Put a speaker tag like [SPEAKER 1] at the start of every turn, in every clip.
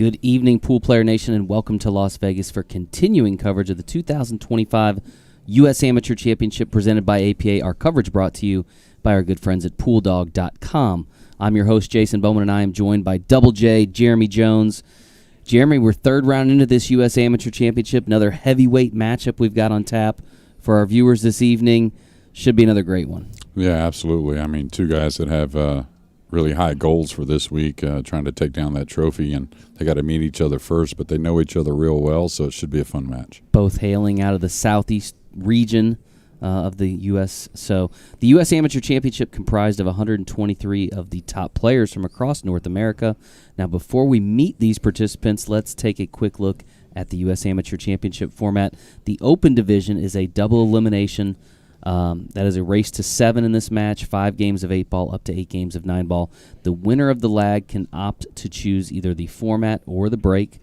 [SPEAKER 1] Good evening, Pool Player Nation, and welcome to Las Vegas for continuing coverage of the 2025 U.S. Amateur Championship presented by APA. Our coverage brought to you by our good friends at PoolDog.com. I'm your host, Jason Bowman, and I am joined by Double J, Jeremy Jones. Jeremy, we're third round into this U.S. Amateur Championship, another heavyweight matchup we've got on tap for our viewers this evening. Should be another great one.
[SPEAKER 2] Yeah, absolutely. I mean, two guys that have really high goals for this week, trying to take down that trophy, and they got to meet each other first, but they know each other real well, so it should be a fun match.
[SPEAKER 1] Both hailing out of the southeast region of the U.S. So the U.S. Amateur Championship comprised of 123 of the top players from across North America. Now, before we meet these participants, let's take a quick look at the U.S. Amateur Championship format. The Open Division is a double elimination. That is a race to 7 in this match, 5 games of 8-ball, up to 8 games of 9-ball. The winner of the lag can opt to choose either the format or the break.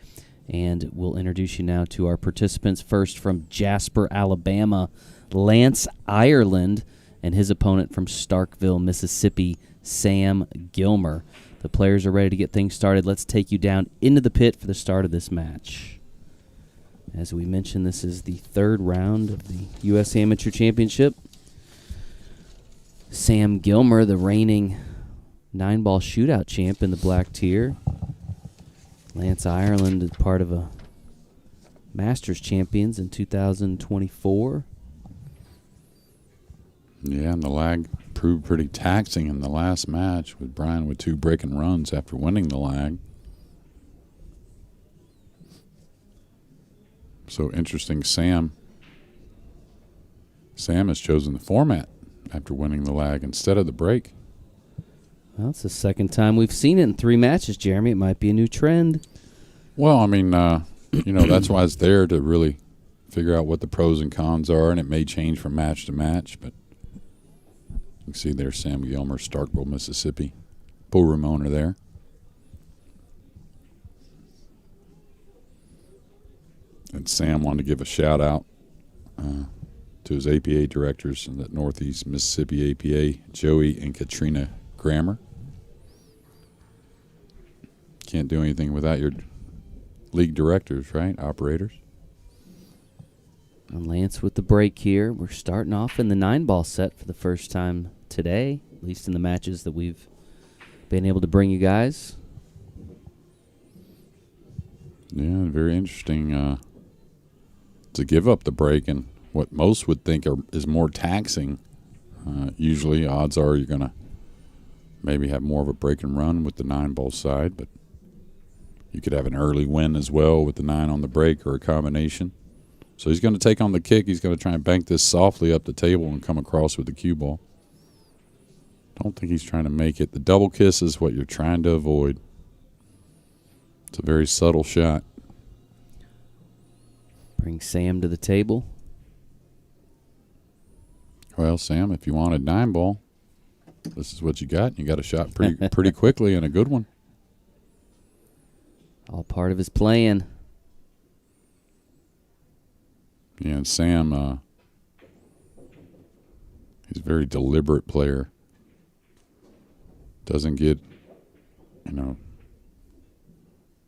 [SPEAKER 1] And we'll introduce you now to our participants. First, from Jasper, Alabama, Lance Ireland, and his opponent from Starkville, Mississippi, Sam Gilmer. The players are ready to get things started. Let's take you down into the pit for the start of this match. As we mentioned, this is the third round of the U.S. Amateur Championship. Sam Gilmer, the reigning 9-ball shootout champ in the black tier. Lance Ireland is part of a Masters champions in 2024.
[SPEAKER 2] Yeah, and the lag proved pretty taxing in the last match with Brian with 2 breaking runs after winning the lag. So interesting, Sam has chosen the format after winning the lag instead of the break.
[SPEAKER 1] Well, it's the second time we've seen it in 3 matches, Jeremy. It might be a new trend.
[SPEAKER 2] Well, I mean, that's why it's there, to really figure out what the pros and cons are, and it may change from match to match. But you can see there's Sam Gilmer, Starkville, Mississippi. Pool room owner there. And Sam wanted to give a shout-out to his APA directors in the Northeast Mississippi APA, Joey and Katrina Grammer. Can't do anything without your league directors, right? Operators.
[SPEAKER 1] And Lance with the break here. We're starting off in the 9-ball set for the first time today, at least in the matches that we've been able to bring you guys.
[SPEAKER 2] Yeah, very interesting to give up the break, and what most would think is more taxing. Usually odds are you're going to maybe have more of a break and run with the 9-ball side, but you could have an early win as well with the 9 on the break, or a combination. So he's going to take on the kick. He's going to try and bank this softly up the table and come across with the cue ball. Don't think he's trying to make it. The double kiss is what you're trying to avoid. It's a very subtle shot.
[SPEAKER 1] Bring Sam to the table.
[SPEAKER 2] Well, Sam, if you wanted 9-ball, this is what you got. You got a shot pretty quickly, and a good one.
[SPEAKER 1] All part of his plan.
[SPEAKER 2] Yeah, and Sam, he's a very deliberate player. Doesn't get,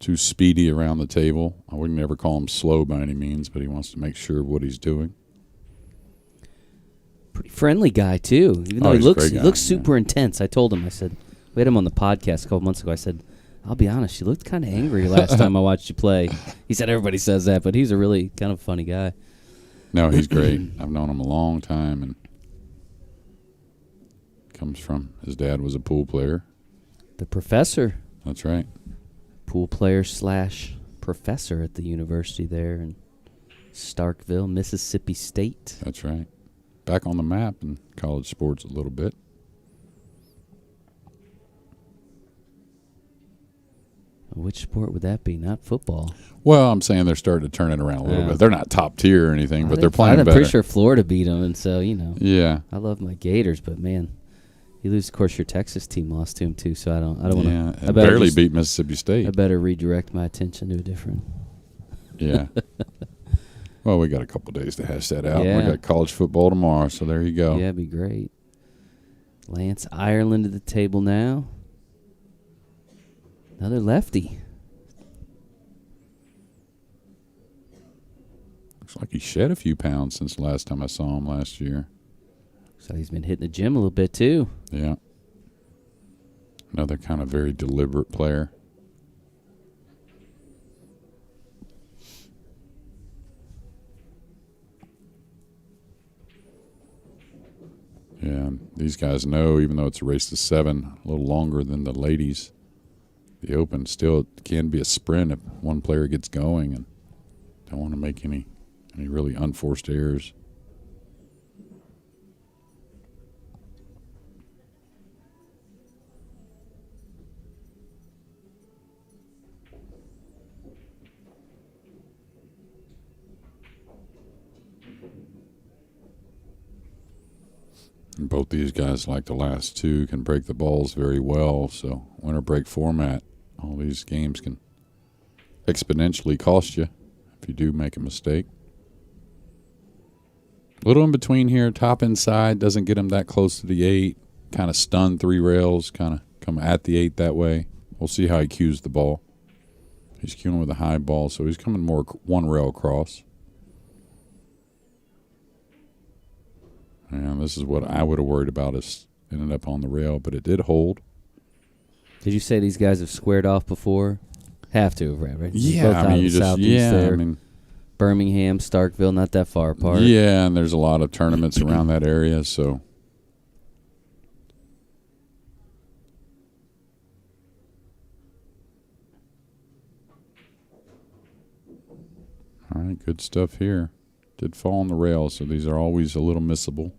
[SPEAKER 2] too speedy around the table. I wouldn't ever call him slow by any means, but he wants to make sure of what he's doing.
[SPEAKER 1] Pretty friendly guy, too. Even though he looks super intense. I told him, I said, we had him on the podcast a couple months ago. I said, I'll be honest, you looked kind of angry last time I watched you play. He said everybody says that, but he's a really kind of funny guy.
[SPEAKER 2] No, he's great. I've known him a long time, and comes from, his dad was a pool player.
[SPEAKER 1] The professor.
[SPEAKER 2] That's right.
[SPEAKER 1] Pool player / professor at the university there in Starkville, Mississippi State.
[SPEAKER 2] That's right. Back on the map in college sports a little bit.
[SPEAKER 1] Which sport would that be? Not football.
[SPEAKER 2] Well, I'm saying they're starting to turn it around a little bit. They're not top tier or anything, but they're playing better.
[SPEAKER 1] I'm pretty sure Florida beat them, and so,
[SPEAKER 2] Yeah.
[SPEAKER 1] I love my Gators, but, man, you lose. Of course, your Texas team lost to him, too, so I don't want to.
[SPEAKER 2] Yeah, I barely beat Mississippi State.
[SPEAKER 1] I better redirect my attention to a different.
[SPEAKER 2] Yeah. Well, we got a couple days to hash that out.
[SPEAKER 1] Yeah.
[SPEAKER 2] We got college football tomorrow, so there you go.
[SPEAKER 1] Yeah, it'd be great. Lance Ireland at the table now. Another lefty.
[SPEAKER 2] Looks like he shed a few pounds since the last time I saw him last year.
[SPEAKER 1] So he's been hitting the gym a little bit too.
[SPEAKER 2] Yeah. Another kind of very deliberate player. Yeah, these guys know, even though it's a race to 7, a little longer than the ladies, the Open still can be a sprint if one player gets going, and don't want to make any really unforced errors. And both these guys, like the last two, can break the balls very well. So winter break format, all these games can exponentially cost you if you do make a mistake. A little in between here, top inside, doesn't get him that close to the 8. Kind of stun 3 rails, kind of come at the 8 that way. We'll see how he cues the ball. He's cueing with a high ball, so he's coming more 1 rail across. And this is what I would have worried about, is ended up on the rail, but it did hold.
[SPEAKER 1] Did you say these guys have squared off before? Have to, right?
[SPEAKER 2] Yeah,
[SPEAKER 1] both
[SPEAKER 2] I
[SPEAKER 1] out
[SPEAKER 2] mean,
[SPEAKER 1] of
[SPEAKER 2] you
[SPEAKER 1] the
[SPEAKER 2] just,
[SPEAKER 1] Southeast
[SPEAKER 2] yeah,
[SPEAKER 1] there.
[SPEAKER 2] I mean,
[SPEAKER 1] Birmingham, Starkville, not that far apart.
[SPEAKER 2] yeah, and there's a lot of tournaments around that area, so. All right, good stuff here. Did fall on the rail, so these are always a little missable.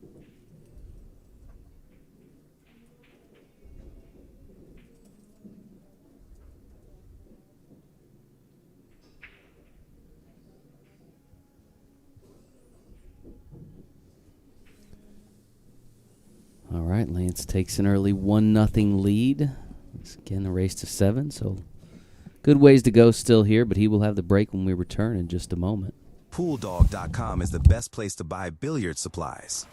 [SPEAKER 1] All right, Lance takes an early 1-0 lead. It's again, the race to 7, so good ways to go still here, but he will have the break when we return in just a moment.
[SPEAKER 3] PoolDog.com is the best place to buy billiard supplies.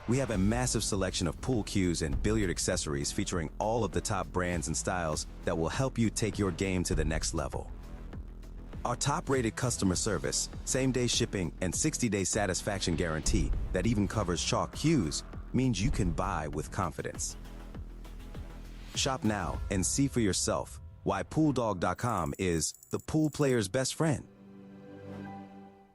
[SPEAKER 3] We have a massive selection of pool cues and billiard accessories featuring all of the top brands and styles that will help you take your game to the next level. Our top-rated customer service, same-day shipping, and 60-day satisfaction guarantee that even covers chalk cues means you can buy with confidence. Shop now and see for yourself why PoolDog.com is the pool player's best friend.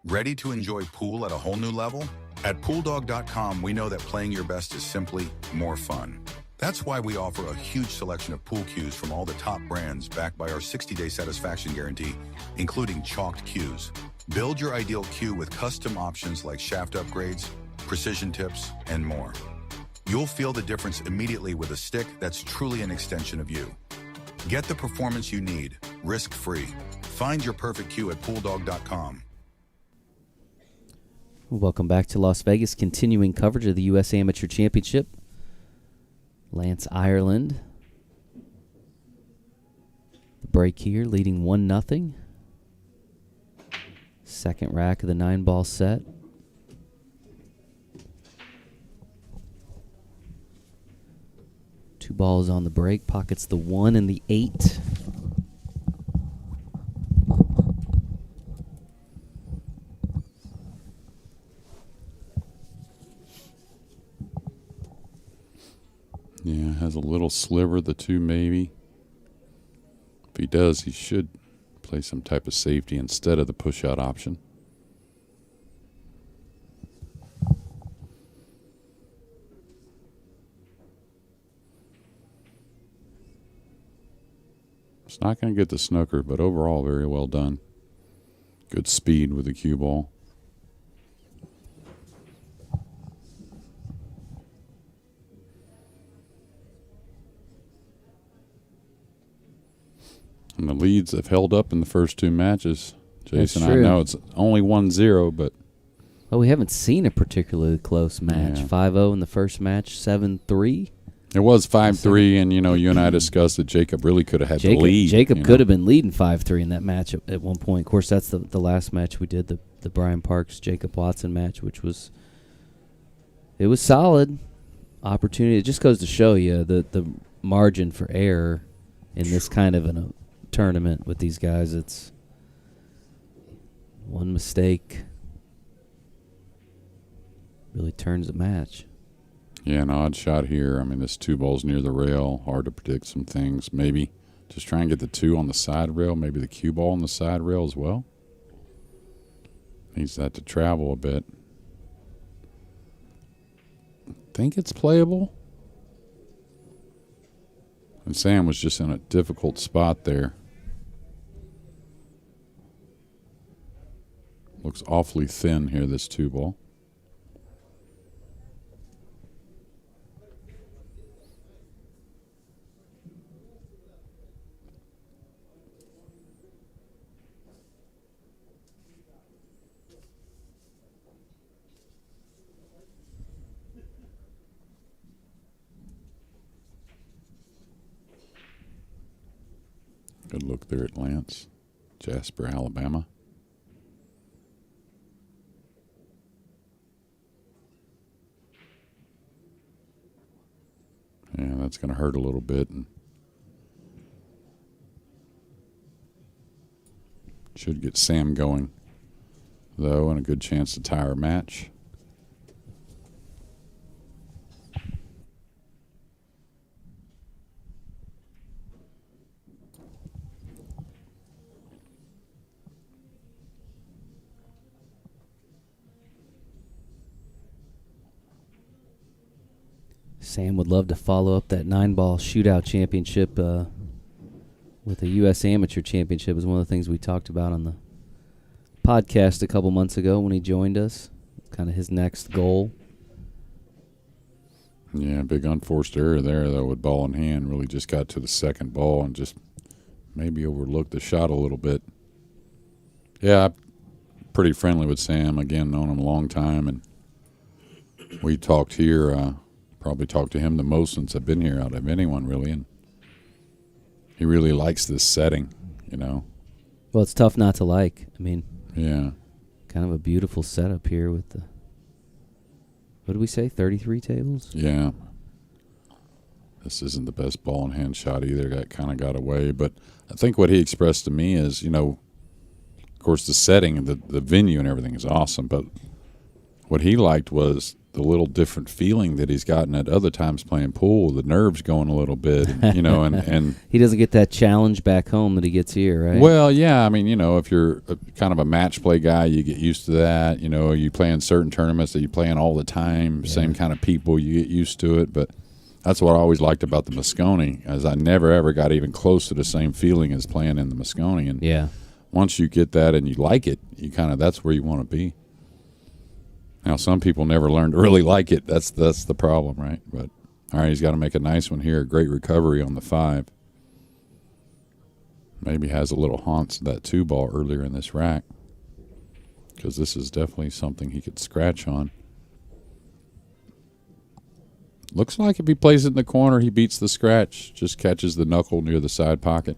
[SPEAKER 4] Ready to enjoy pool at a whole new level? At PoolDog.com, we know that playing your best is simply more fun. That's why we offer a huge selection of pool cues from all the top brands backed by our 60-day satisfaction guarantee, including chalked cues. Build your ideal cue with custom options like shaft upgrades, precision tips, and more. You'll feel the difference immediately with a stick that's truly an extension of you. Get the performance you need, risk-free. Find your perfect cue at PoolDog.com.
[SPEAKER 1] Welcome back to Las Vegas, continuing coverage of the U.S. Amateur Championship. Lance Ireland, the break here, leading 1-0. Second rack of the 9-ball set. Two balls on the break, pockets the 1 and the 8.
[SPEAKER 2] Yeah, has a little sliver, the 2 maybe. If he does, he should play some type of safety instead of the push-out option. It's not going to get the snooker, but overall very well done. Good speed with the cue ball. And the leads have held up in the first 2 matches. Jason, I know it's only 1-0, but...
[SPEAKER 1] Well, we haven't seen a particularly close match.
[SPEAKER 2] Yeah.
[SPEAKER 1] 5-0 in the first match, 7-3.
[SPEAKER 2] It was 5-3, and, you and I discussed that Jacob really could have had the lead.
[SPEAKER 1] Jacob could have been leading 5-3 in that match at one point. Of course, that's the last match we did, the Brian Parks, Jacob Watson match, which was... It was solid. Opportunity. It just goes to show you the margin for error in this kind of a tournament with these guys. It's one mistake turns the match.
[SPEAKER 2] Yeah, an odd shot here. I mean, this 2 ball's near the rail. Hard to predict some things. Maybe just try and get the 2 on the side rail. Maybe the cue ball on the side rail as well. Needs that to travel a bit. Think it's playable. And Sam was just in a difficult spot there. Looks awfully thin here, this 2 ball. Good look there at Lance, Jasper, Alabama. Yeah, that's going to hurt a little bit. And should get Sam going, though, and a good chance to tie our match.
[SPEAKER 1] Sam would love to follow up that 9-ball shootout championship with a U.S. Amateur Championship. It was one of the things we talked about on the podcast a couple months ago when he joined us. Kind of his next goal.
[SPEAKER 2] Yeah, big unforced error there, though, with ball in hand. Really just got to the second ball and just maybe overlooked the shot a little bit. Yeah, pretty friendly with Sam. Again, known him a long time, and we talked here. Probably talked to him the most since I've been here out of anyone, really, and he really likes this setting, you know.
[SPEAKER 1] Well, it's tough not to like. I mean,
[SPEAKER 2] yeah,
[SPEAKER 1] kind of a beautiful setup here with the, what did we say, 33 tables?
[SPEAKER 2] Yeah. This isn't the best ball in hand shot either. That kind of got away, but I think what he expressed to me is, you know, of course the setting, the venue and everything is awesome, but what he liked was the little different feeling that he's gotten at other times playing pool, the nerves going a little bit, you know, and
[SPEAKER 1] he doesn't get that challenge back home that he gets here, right?
[SPEAKER 2] Well, yeah, I mean, you know, if you're kind of a match play guy, you get used to that. You know, you play in certain tournaments that you play in all the time, same kind of people, you get used to it. But that's what I always liked about the Moscone, as I never ever got even close to the same feeling as playing in the Moscone. And once you get that and you like it, you kind of, that's where you want to be. Now, some people never learn to really like it. That's the problem, right? But, all right, he's got to make a nice one here. Great recovery on the 5. Maybe has a little haunts of that 2 ball earlier in this rack, because this is definitely something he could scratch on. Looks like if he plays it in the corner, he beats the scratch, just catches the knuckle near the side pocket.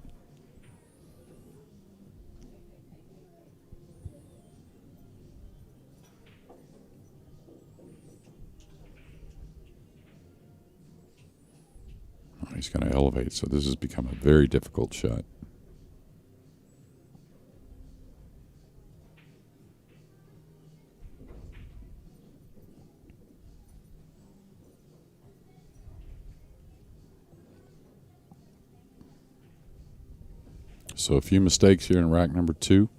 [SPEAKER 2] He's going to elevate, so this has become a very difficult shot. So a few mistakes here in rack number 2.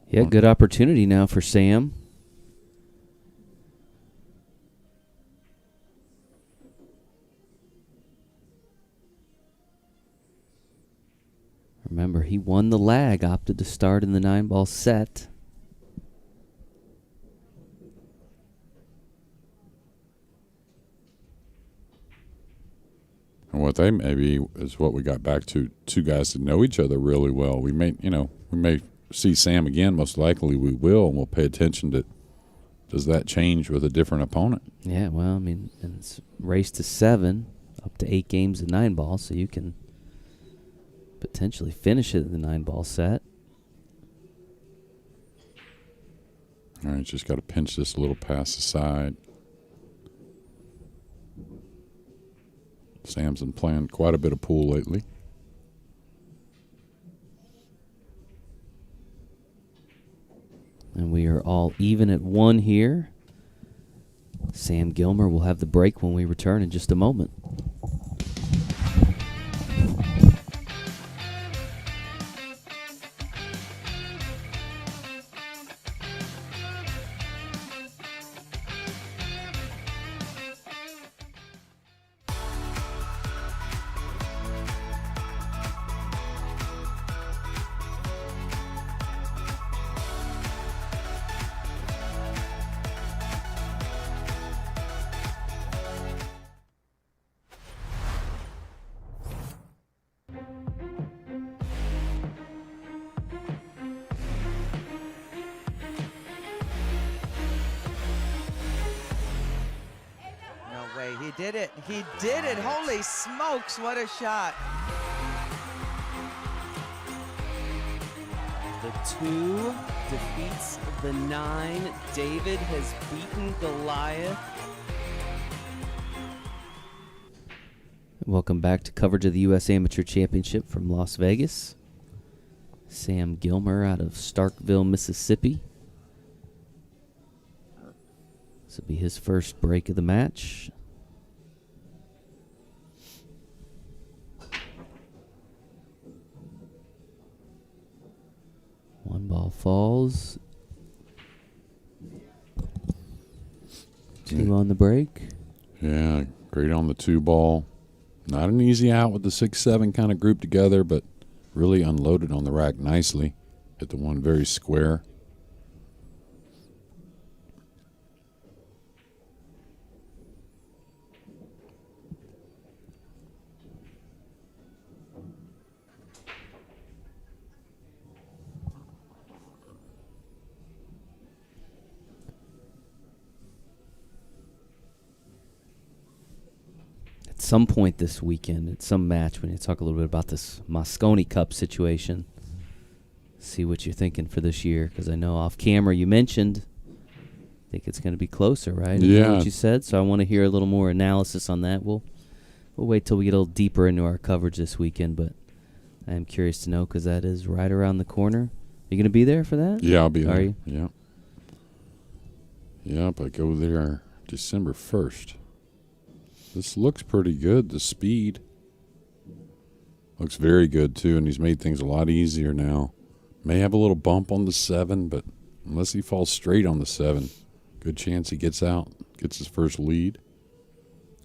[SPEAKER 1] Yeah, good opportunity now for Sam. Remember, he won the lag, opted to start in the 9-ball set.
[SPEAKER 2] And what they maybe is what we got back to, 2 guys that know each other really well. We may see Sam again, most likely we will, and we'll pay attention to, does that change with a different opponent?
[SPEAKER 1] Yeah, well, I mean, and it's race to 7, up to 8 games of 9-ball, so you can potentially finish it in the 9-ball set.
[SPEAKER 2] All right, just got to pinch this a little past the side. Sam's been playing quite a bit of pool lately.
[SPEAKER 1] And we are all even at 1 here. Sam Gilmer will have the break when we return in just a moment.
[SPEAKER 5] He did it. He did it. Holy smokes, what a shot.
[SPEAKER 6] The 2 defeats the 9. David has beaten Goliath.
[SPEAKER 1] Welcome back to coverage of the U.S. Amateur Championship from Las Vegas. Sam Gilmer out of Starkville, Mississippi. This will be his first break of the match. One ball falls. 2 on the break.
[SPEAKER 2] Yeah, great on the 2 ball. Not an easy out with the 6-7 kind of group together, but really unloaded on the rack nicely. Hit the one very square.
[SPEAKER 1] Some point this weekend at some match, we need to talk a little bit about this Mosconi Cup situation. See what you're thinking for this year, because I know off camera you mentioned I think it's going to be closer, right? Isn't that what you said? So I want to hear a little more analysis on that. We'll wait till we get a little deeper into our coverage this weekend, but I am curious to know because that is right around the corner. Are you going to be there for that?
[SPEAKER 2] Yeah, I'll be there.
[SPEAKER 1] Are you?
[SPEAKER 2] Yeah. Yep, I go there December 1st. This looks pretty good, the speed. Looks very good, too, and he's made things a lot easier now. May have a little bump on the 7, but unless he falls straight on the 7, good chance he gets out, gets his first lead,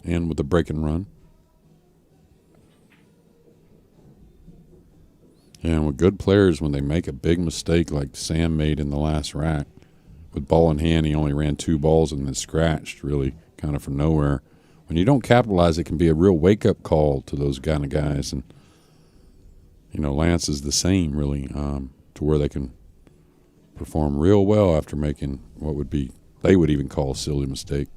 [SPEAKER 2] and with a break and run. And with good players, when they make a big mistake like Sam made in the last rack, with ball in hand, he only ran 2 balls and then scratched, really, kind of from nowhere. When you don't capitalize, it can be a real wake-up call to those kind of guys. And, you know, Lance is the same, really, to where they can perform real well after making what would be, they would even call a silly mistake.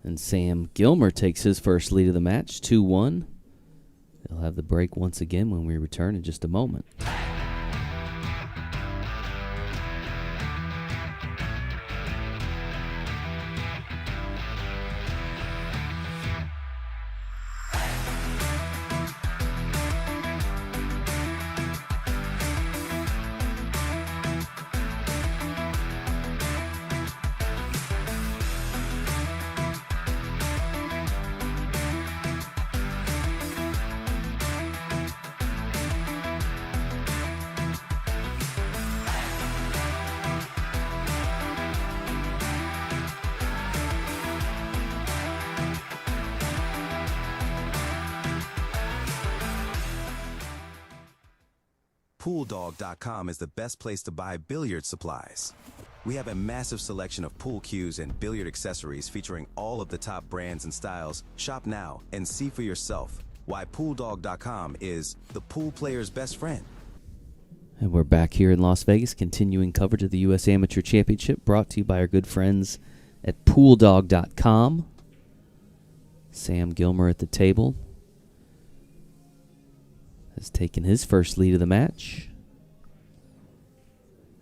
[SPEAKER 1] And Sam Gilmer takes his first lead of the match, 2-1. They'll have the break once again when we return in just a moment.
[SPEAKER 3] PoolDog.com is the best place to buy billiard supplies. We have a massive selection of pool cues and billiard accessories featuring all of the top brands and styles. Shop now and see for yourself why PoolDog.com is the pool player's best friend.
[SPEAKER 1] And we're back here in Las Vegas, continuing coverage of the U.S. Amateur Championship, brought to you by our good friends at PoolDog.com. Sam Gilmer at the table has taken his first lead of the match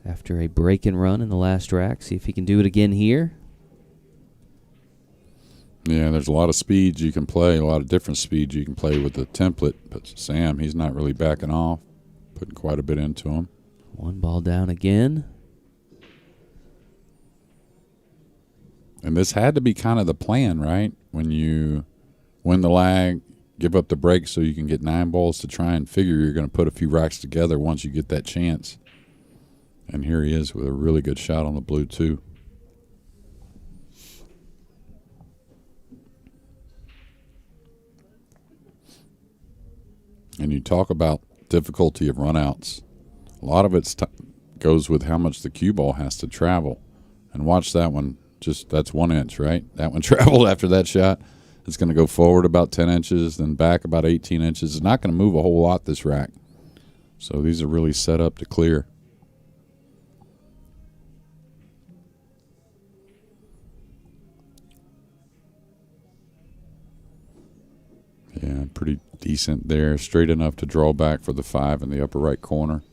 [SPEAKER 1] after a break and run in the last rack. See if he can do it again here.
[SPEAKER 2] Yeah, there's a lot of speeds you can play, a lot of different speeds you can play with the template. But Sam, he's not really backing off, putting quite a bit into him.
[SPEAKER 1] One ball down again.
[SPEAKER 2] And this had to be kind of the plan, right? When you win the lag, give up the break so you can get 9 balls to try and figure you're going to put a few racks together once you get that chance. And here he is with a really good shot on the blue, too. And you talk about difficulty of runouts. A lot of it goes with how much the cue ball has to travel. And watch that one. That's 1 inch, right? That one traveled after that shot. It's going to go forward about 10 inches, then back about 18 inches. It's not going to move a whole lot, this rack. So these are really set up to clear. Yeah, pretty decent there. Straight enough to draw back for the 5 in the upper right corner.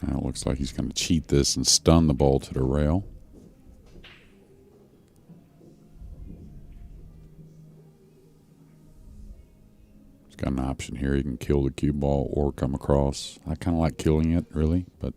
[SPEAKER 2] Now it looks like he's going to cheat this and stun the ball to the rail. He's got an option here. He can kill the cue ball or come across. I kind of like killing it, really, but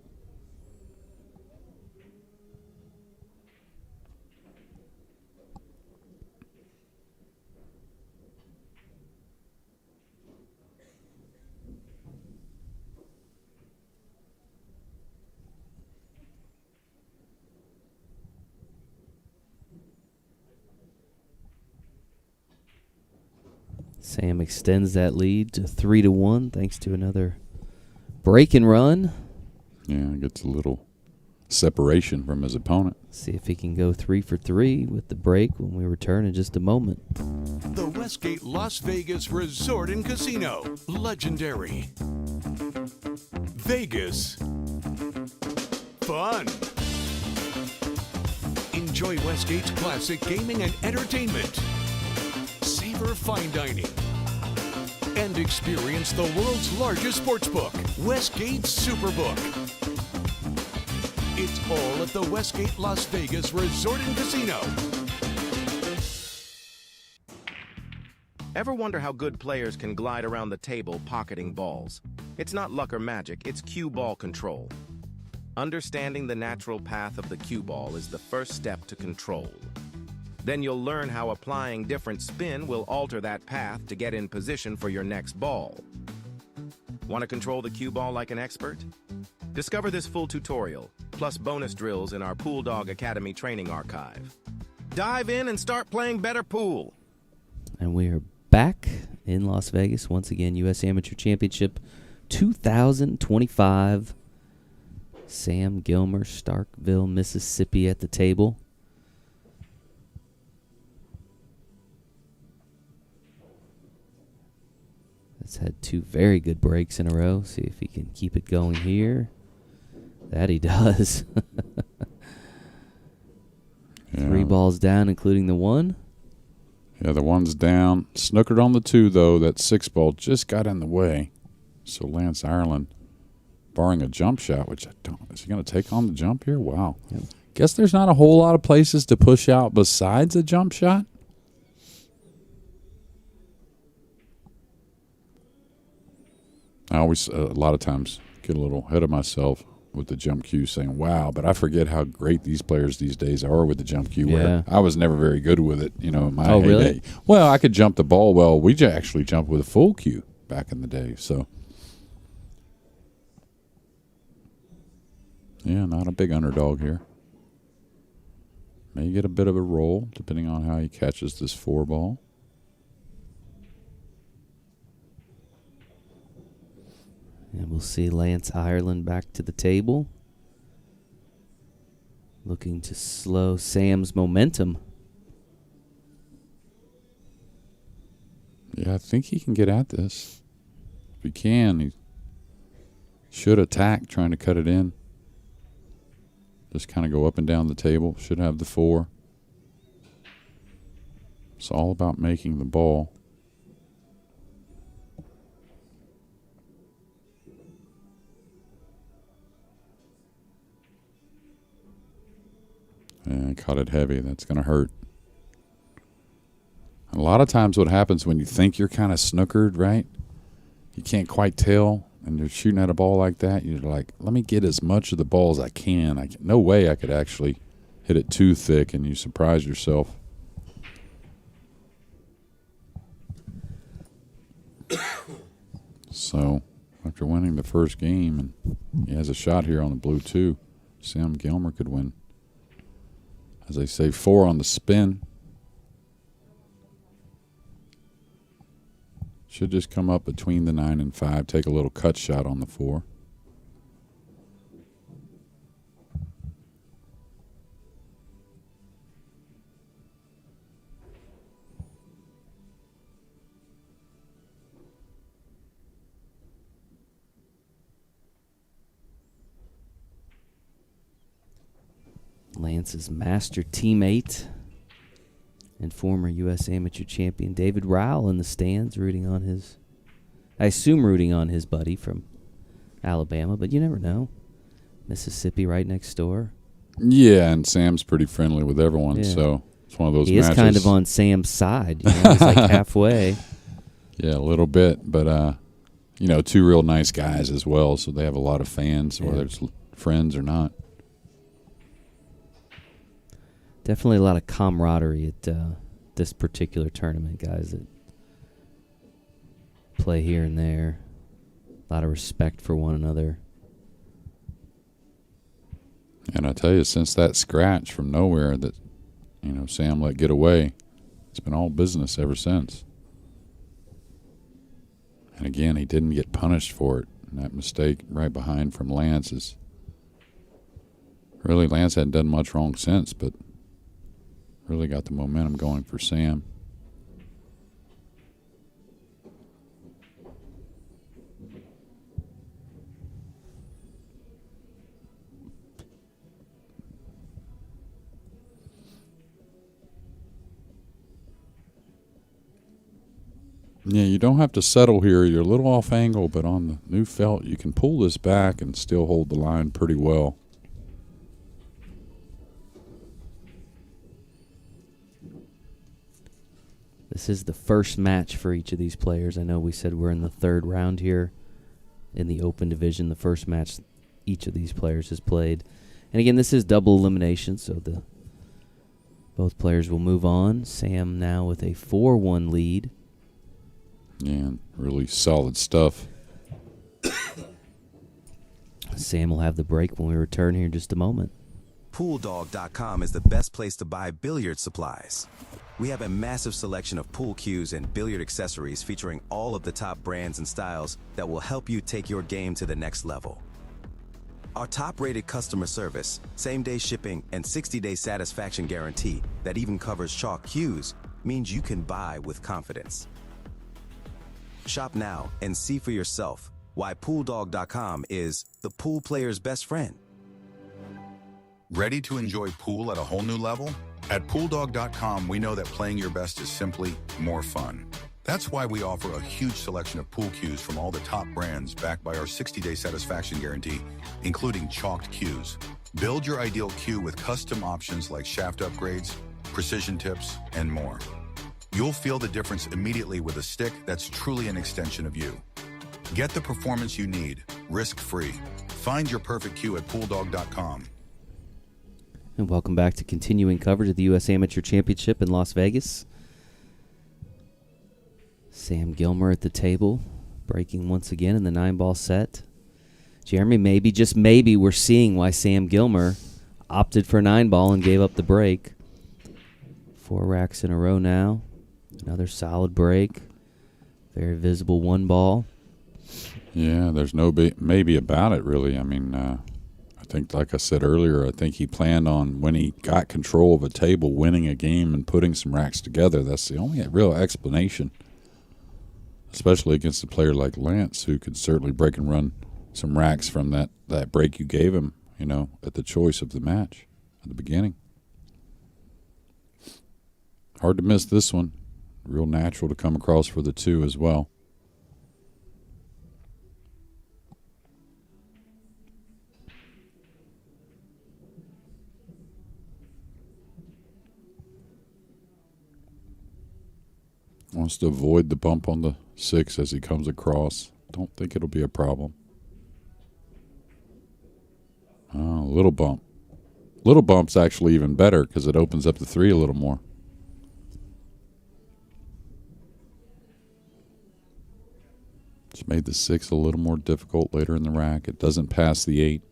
[SPEAKER 1] Sam extends that lead to 3-1 thanks to another break and run.
[SPEAKER 2] yeah, gets a little separation from his opponent.
[SPEAKER 1] See if he can go 3 for 3 with the break when we return in just a moment.
[SPEAKER 7] The Westgate Las Vegas Resort and Casino. Legendary. Vegas. Fun. Enjoy Westgate's classic gaming and entertainment. Savor fine dining. And experience the world's largest sportsbook, Westgate Superbook. It's all at the Westgate Las Vegas Resort and Casino.
[SPEAKER 8] Ever wonder how good players can glide around the table pocketing balls? It's not luck or magic, it's cue ball control. Understanding the natural path of the cue ball is the first step to control. Then you'll learn how applying different spin will alter that path to get in position for your next ball. Want to control the cue ball like an expert? Discover this full tutorial, plus bonus drills in our Pool Dog Academy training archive. Dive in and start playing better pool.
[SPEAKER 1] And we are back in Las Vegas. Once again, U.S. Amateur Championship 2025. Sam Gilmer, Starkville, Mississippi at the table. Has had 2 very good breaks in a row. See if he can keep it going here. That he does.
[SPEAKER 2] Yeah.
[SPEAKER 1] 3 balls down, including the 1.
[SPEAKER 2] Yeah, the 1's down. Snookered on the 2, though. That 6 ball just got in the way. So Lance Ireland, barring a jump shot, which I don't. Is he going to take on the jump here? Wow.
[SPEAKER 1] Yep.
[SPEAKER 2] Guess there's not a whole lot of places to push out besides a jump shot. I always, a lot of times, get a little ahead of myself with the jump cue saying, wow, but I forget how great these players these days are with the jump cue.
[SPEAKER 1] Yeah.
[SPEAKER 2] Where I was never very good with it, in my
[SPEAKER 1] Oh,
[SPEAKER 2] heyday.
[SPEAKER 1] really?
[SPEAKER 2] Well, I could jump the ball well. We actually jumped with a full cue back in the day. So, yeah, not a big underdog here. May get a bit of a roll depending on how he catches this 4 ball.
[SPEAKER 1] And we'll see Lance Ireland back to the table. Looking to slow Sam's momentum.
[SPEAKER 2] Yeah, I think he can get at this. If he can, he should attack trying to cut it in. Just kind of go up and down the table. Should have the 4. It's all about making the ball. And caught it heavy. That's going to hurt. A lot of times what happens when you think you're kind of snookered, right? You can't quite tell, and you're shooting at a ball like that. You're like, let me get as much of the ball as I can. No way I could actually hit it too thick, and you surprise yourself. So after winning the first game, and he has a shot here on the blue too, Sam Gilmer could win. As they say, 4 on the spin. Should just come up between the 9 and 5. Take a little cut shot on the 4.
[SPEAKER 1] Lance's master teammate and former U.S. amateur champion David Rowell in the stands rooting on his buddy from Alabama, but you never know. Mississippi right next door.
[SPEAKER 2] Yeah, and Sam's pretty friendly with everyone,
[SPEAKER 1] Yeah.
[SPEAKER 2] so it's one of those
[SPEAKER 1] He
[SPEAKER 2] matches.
[SPEAKER 1] is kind of on Sam's side. He's like halfway.
[SPEAKER 2] Yeah, a little bit, but 2 real nice guys as well, so they have a lot of fans, whether it's friends or not.
[SPEAKER 1] Definitely a lot of camaraderie at this particular tournament, guys that play here and there. A lot of respect for one another.
[SPEAKER 2] And I tell you, since that scratch from nowhere that, Sam let get away, it's been all business ever since. And again, he didn't get punished for it. And that mistake right behind from Lance is really, Lance hadn't done much wrong since, but really got the momentum going for Sam. Yeah, you don't have to settle here. You're a little off angle, but on the new felt, you can pull this back and still hold the line pretty well.
[SPEAKER 1] This is the first match for each of these players. I know we said we're in the 3rd round here in the open division. The first match each of these players has played. And again, this is double elimination, so both players will move on. Sam now with a 4-1 lead.
[SPEAKER 2] Yeah, really solid stuff.
[SPEAKER 1] Sam will have the break when we return here in just a moment.
[SPEAKER 3] PoolDog.com is the best place to buy billiard supplies. We have a massive selection of pool cues and billiard accessories featuring all of the top brands and styles that will help you take your game to the next level. Our top-rated customer service, same-day shipping, and 60-day satisfaction guarantee that even covers chalk cues means you can buy with confidence. Shop now and see for yourself why PoolDog.com is the pool player's best friend.
[SPEAKER 4] Ready to enjoy pool at a whole new level? At PoolDog.com, we know that playing your best is simply more fun. That's why we offer a huge selection of pool cues from all the top brands backed by our 60-day satisfaction guarantee, including chalked cues. Build your ideal cue with custom options like shaft upgrades, precision tips, and more. You'll feel the difference immediately with a stick that's truly an extension of you. Get the performance you need, risk-free, Find your perfect cue at pooldog.com.
[SPEAKER 1] And welcome back to continuing coverage of the U.S. Amateur Championship in Las Vegas. Sam Gilmer at the table, breaking once again in the 9-ball set. Jeremy, maybe, just maybe, we're seeing why Sam Gilmer opted for 9-ball and gave up the break. 4 racks in a row now. Another solid break. Very visible 1-ball.
[SPEAKER 2] Yeah, there's no maybe about it, really. I mean, I think, like I said earlier, I think he planned on, when he got control of a table, winning a game and putting some racks together. That's the only real explanation, especially against a player like Lance, who could certainly break and run some racks from that break you gave him, at the choice of the match at the beginning. Hard to miss this one. Real natural to come across for the 2 as well. Wants to avoid the bump on the 6 as he comes across. Don't think it'll be a problem. Little bump. Little bump's actually even better because it opens up the 3 a little more. Just made the 6 a little more difficult later in the rack. It doesn't pass the 8.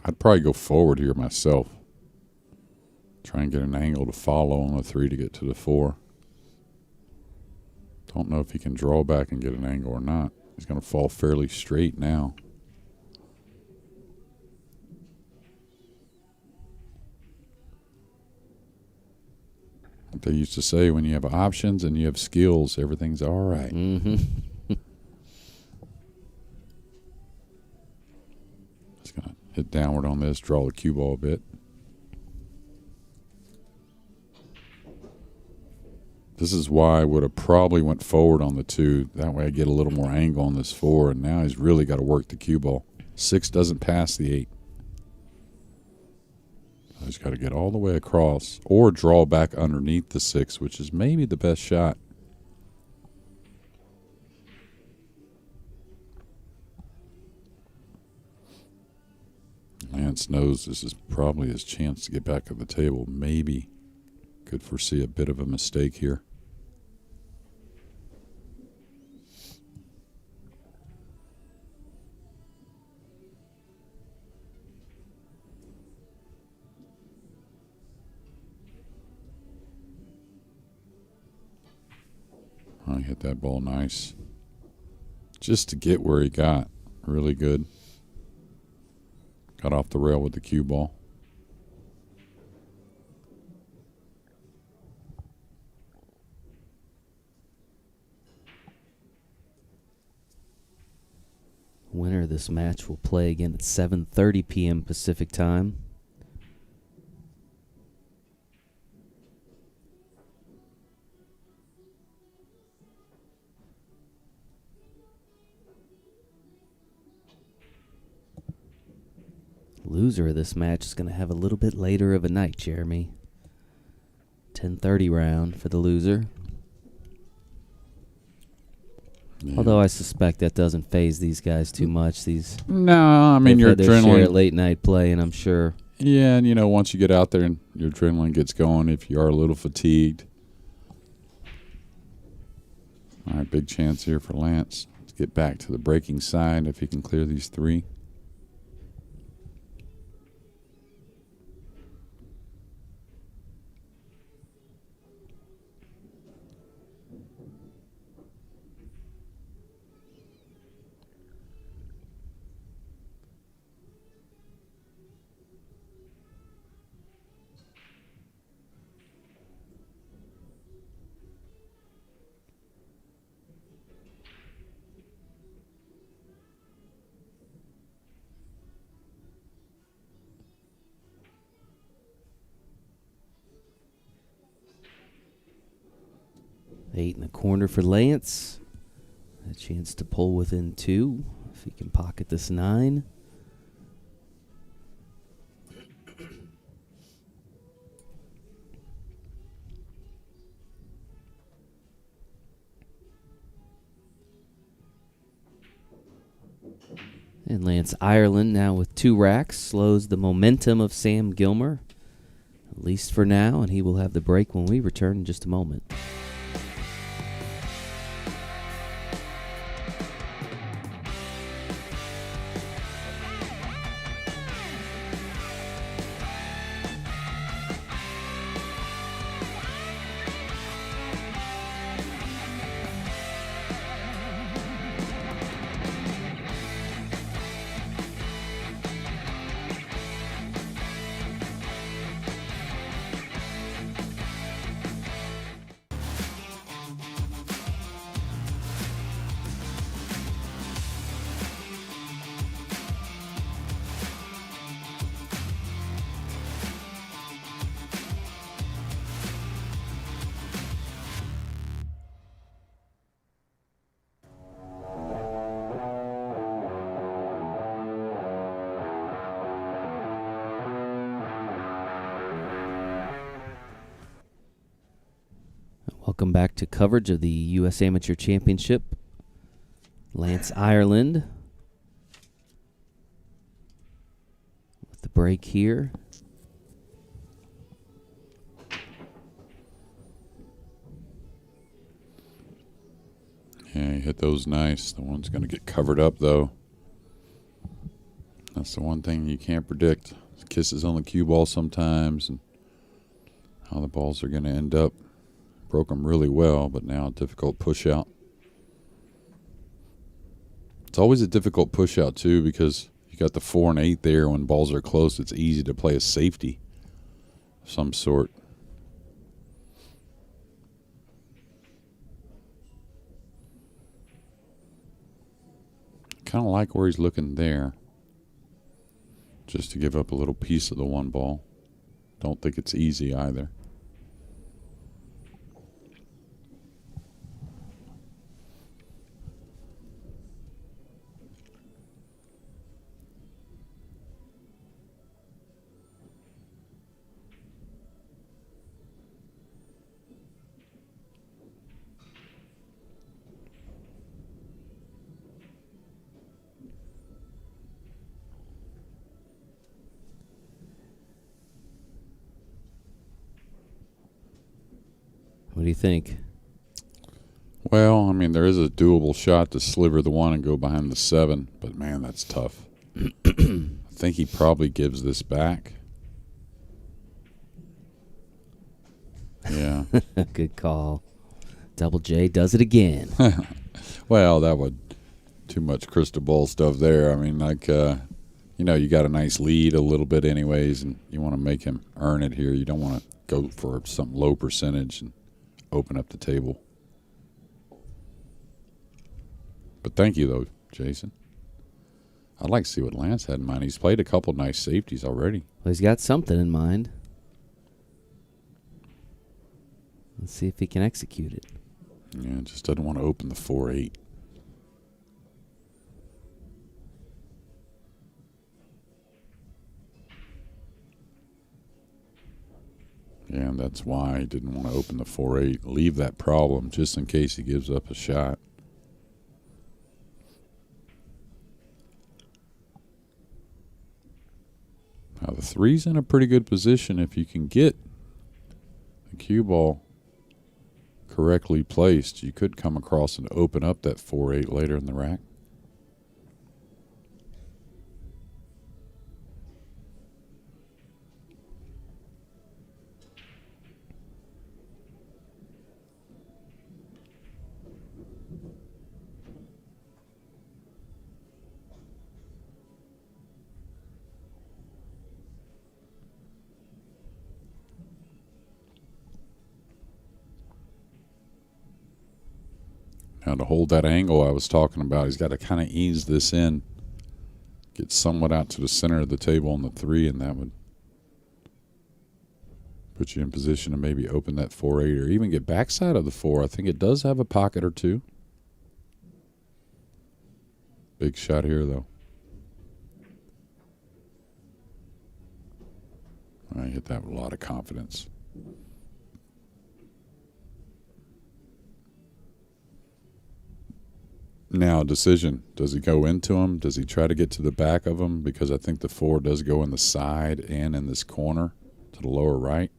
[SPEAKER 2] I'd probably go forward here myself. Try and get an angle to follow on the 3 to get to the 4. Don't know if he can draw back and get an angle or not. He's going to fall fairly straight now. What they used to say, when you have options and you have skills, everything's all right.
[SPEAKER 1] Mm-hmm.
[SPEAKER 2] Just going to hit downward on this, draw the cue ball a bit. This is why I would have probably went forward on the 2. That way I get a little more angle on this 4, and now he's really got to work the cue ball. 6 doesn't pass the 8. So he's got to get all the way across or draw back underneath the 6, which is maybe the best shot. Lance knows this is probably his chance to get back at the table. Maybe could foresee a bit of a mistake here. Oh, he hit that ball nice. Just to get where he got. Really good. Got off the rail with the cue ball.
[SPEAKER 1] Winner of this match will play again at 7:30 p.m. Pacific time. Loser of this match is going to have a little bit later of a night, Jeremy. 10:30 round for the loser.
[SPEAKER 2] Yeah.
[SPEAKER 1] Although I suspect that doesn't faze these guys too much.
[SPEAKER 2] No, I mean, your
[SPEAKER 1] they've had their share of
[SPEAKER 2] adrenaline.
[SPEAKER 1] late night play, and I'm sure.
[SPEAKER 2] Yeah, and once you get out there and your adrenaline gets going, if you are a little fatigued. All right, big chance here for Lance to get back to the breaking side if he can clear these 3.
[SPEAKER 1] Eight in the corner for Lance. A chance to pull within 2 if he can pocket this 9. And Lance Ireland now with 2 racks slows the momentum of Sam Gilmer, at least for now, and he will have the break when we return in just a moment. Welcome back to coverage of the U.S. Amateur Championship. Lance Ireland with the break here.
[SPEAKER 2] Yeah, he hit those nice. The one's going to get covered up, though. That's the one thing you can't predict. Kisses on the cue ball sometimes and how the balls are going to end up. Broke them really well, but now a difficult push out. It's always a difficult push out, too, because you got the 4 and 8 there. When balls are close, it's easy to play a safety of some sort. Kind of like where he's looking there, just to give up a little piece of the 1 ball. Don't think it's easy either.
[SPEAKER 1] What do you think?
[SPEAKER 2] Well, I mean, there is a doable shot to sliver the 1 and go behind the 7, but man, that's tough. I think he probably gives this back. Yeah.
[SPEAKER 1] Good call. Double J does it again.
[SPEAKER 2] Well, that would too much crystal ball stuff there. I mean, like, you got a nice lead a little bit anyways, and you want to make him earn it here. You don't want to go for some low percentage and open up the table. But thank you, though, Jason. I'd like to see what Lance had in mind. He's played a couple nice safeties already.
[SPEAKER 1] Well, he's got something in mind. Let's see if he can execute it.
[SPEAKER 2] Yeah, just doesn't want to open the 4-8. Yeah, and that's why he didn't want to open the 4-8. Leave that problem just in case he gives up a shot. Now the 3's in a pretty good position if you can get the cue ball correctly placed. You could come across and open up that 4-8 later in the rack. Now to hold that angle I was talking about, he's got to kind of ease this in, get somewhat out to the center of the table on the 3, and that would put you in position to maybe open that 4-8 or even get backside of the 4. I think it does have a pocket or two. Big shot here, though. I hit that with a lot of confidence. Now, decision. Does he go into him? Does he try to get to the back of him? Because I think the 4 does go in the side and in this corner to the lower right.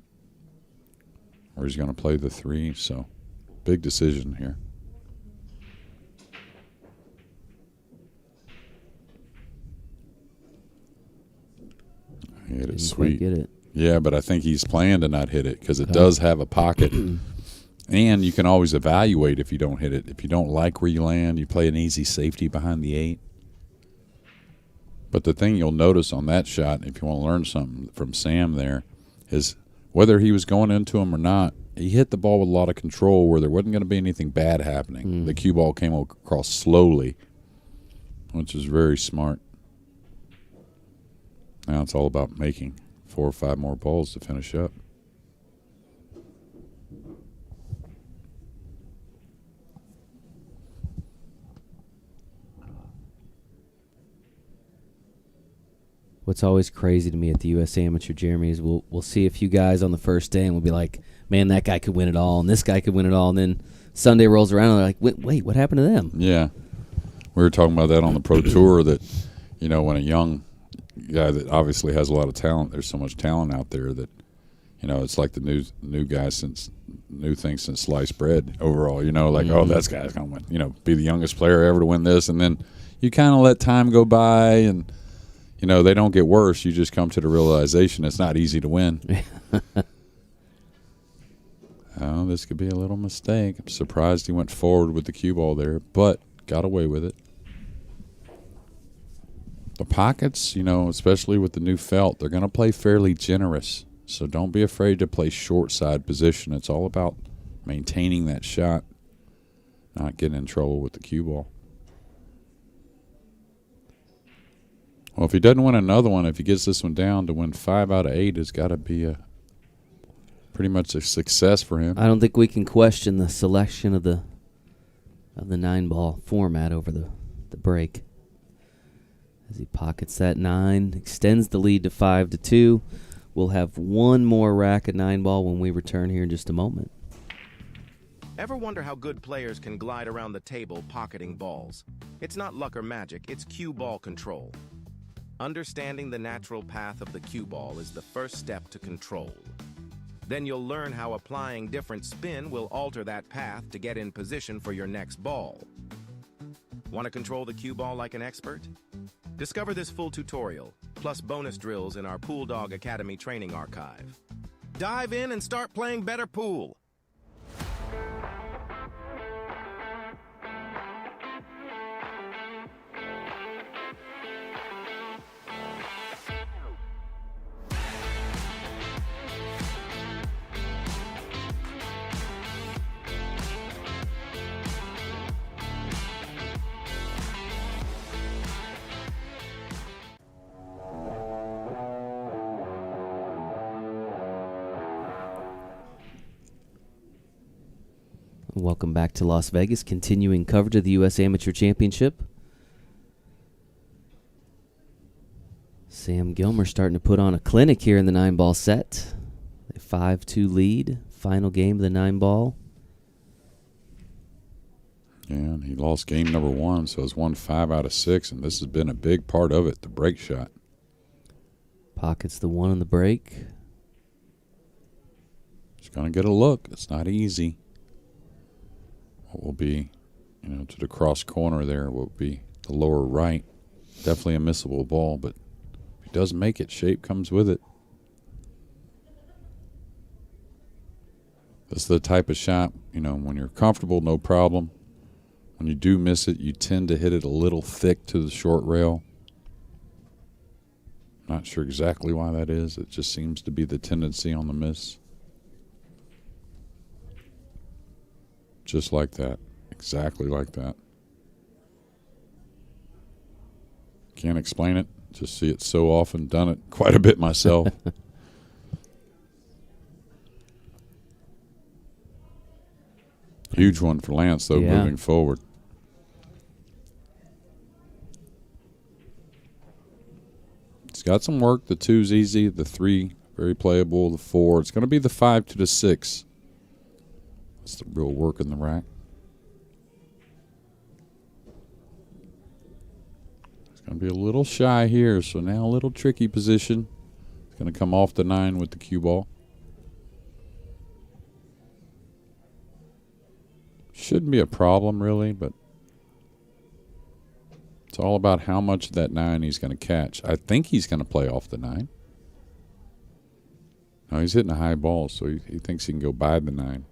[SPEAKER 2] Or he's going to play the 3. So, big decision here. He hit it sweet.
[SPEAKER 1] Get it.
[SPEAKER 2] Yeah, but I think he's playing to not hit it because it does have a pocket. And you can always evaluate if you don't hit it. If you don't like where you land, you play an easy safety behind the 8. But the thing you'll notice on that shot, if you want to learn something from Sam there, is whether he was going into him or not, he hit the ball with a lot of control where there wasn't going to be anything bad happening. The cue ball came across slowly, which is very smart. Now it's all about making 4 or 5 more balls to finish up.
[SPEAKER 1] What's always crazy to me at the U.S. Amateur, Jeremy, is we'll see a few guys on the first day and we'll be like, man, that guy could win it all, and this guy could win it all. And then Sunday rolls around and they're like, wait, what happened to them?
[SPEAKER 2] Yeah. We were talking about that on the Pro Tour that, you know, when a young guy that obviously has a lot of talent, there's so much talent out there that, you know, it's like the new guy new thing since sliced bread overall, you know, like, oh, that guy's going to win, you know, be the youngest player ever to win this. And then you kind of let time go by and, you know, they don't get worse. You just come to the realization it's not easy to win. Oh, this could be a little mistake. I'm surprised he went forward with the cue ball there, but got away with it. The pockets, you know, especially with the new felt, they're going to play fairly generous. So don't be afraid to play short side position. It's all about maintaining that shot, not getting in trouble with the cue ball. Well, if he doesn't win another one, if he gets this one down to win 5 out of 8, it's got to be pretty much a success for him.
[SPEAKER 1] I don't think we can question the selection of the 9-ball format over the break. As he pockets that 9, extends the lead to 5-2. We'll have one more rack of 9-ball when we return here in just a moment.
[SPEAKER 8] Ever wonder how good players can glide around the table pocketing balls? It's not luck or magic, it's cue ball control. Understanding the natural path of the cue ball is the first step to control. Then you'll learn how applying different spin will alter that path to get in position for your next ball. Want to control the cue ball like an expert? Discover this full tutorial, plus bonus drills in our Pool Dog Academy training archive. Dive in and start playing better pool.
[SPEAKER 1] Welcome back to Las Vegas, continuing coverage of the U.S. Amateur Championship. Sam Gilmer starting to put on a clinic here in the 9-ball set. A 5-2 lead, final game of the 9-ball.
[SPEAKER 2] Yeah, and he lost game number 1, so it's won 5 out of 6, and this has been a big part of it, the break shot.
[SPEAKER 1] Pockets the 1 on the break.
[SPEAKER 2] He's going to get a look. It's not easy. What will be, you know, to the cross corner there will be the lower right. Definitely a missable ball, but if he does make it, shape comes with it. This is the type of shot, you know, when you're comfortable, no problem. When you do miss it, you tend to hit it a little thick to the short rail. Not sure exactly why that is. It just seems to be the tendency on the miss. Just like that. Exactly like that. Can't explain it. Just see it so often. Done it quite a bit myself. Huge one for Lance, though, moving forward. It's got some work. The 2's easy. The 3, very playable. The 4, it's going to be the 5 to the 6. That's the real work in the rack. Going to be a little shy here, so now a little tricky position. It's going to come off the 9 with the cue ball. Shouldn't be a problem, really, but it's all about how much of that 9 he's going to catch. I think he's going to play off the 9. No, he's hitting a high ball, so he thinks he can go by the 9.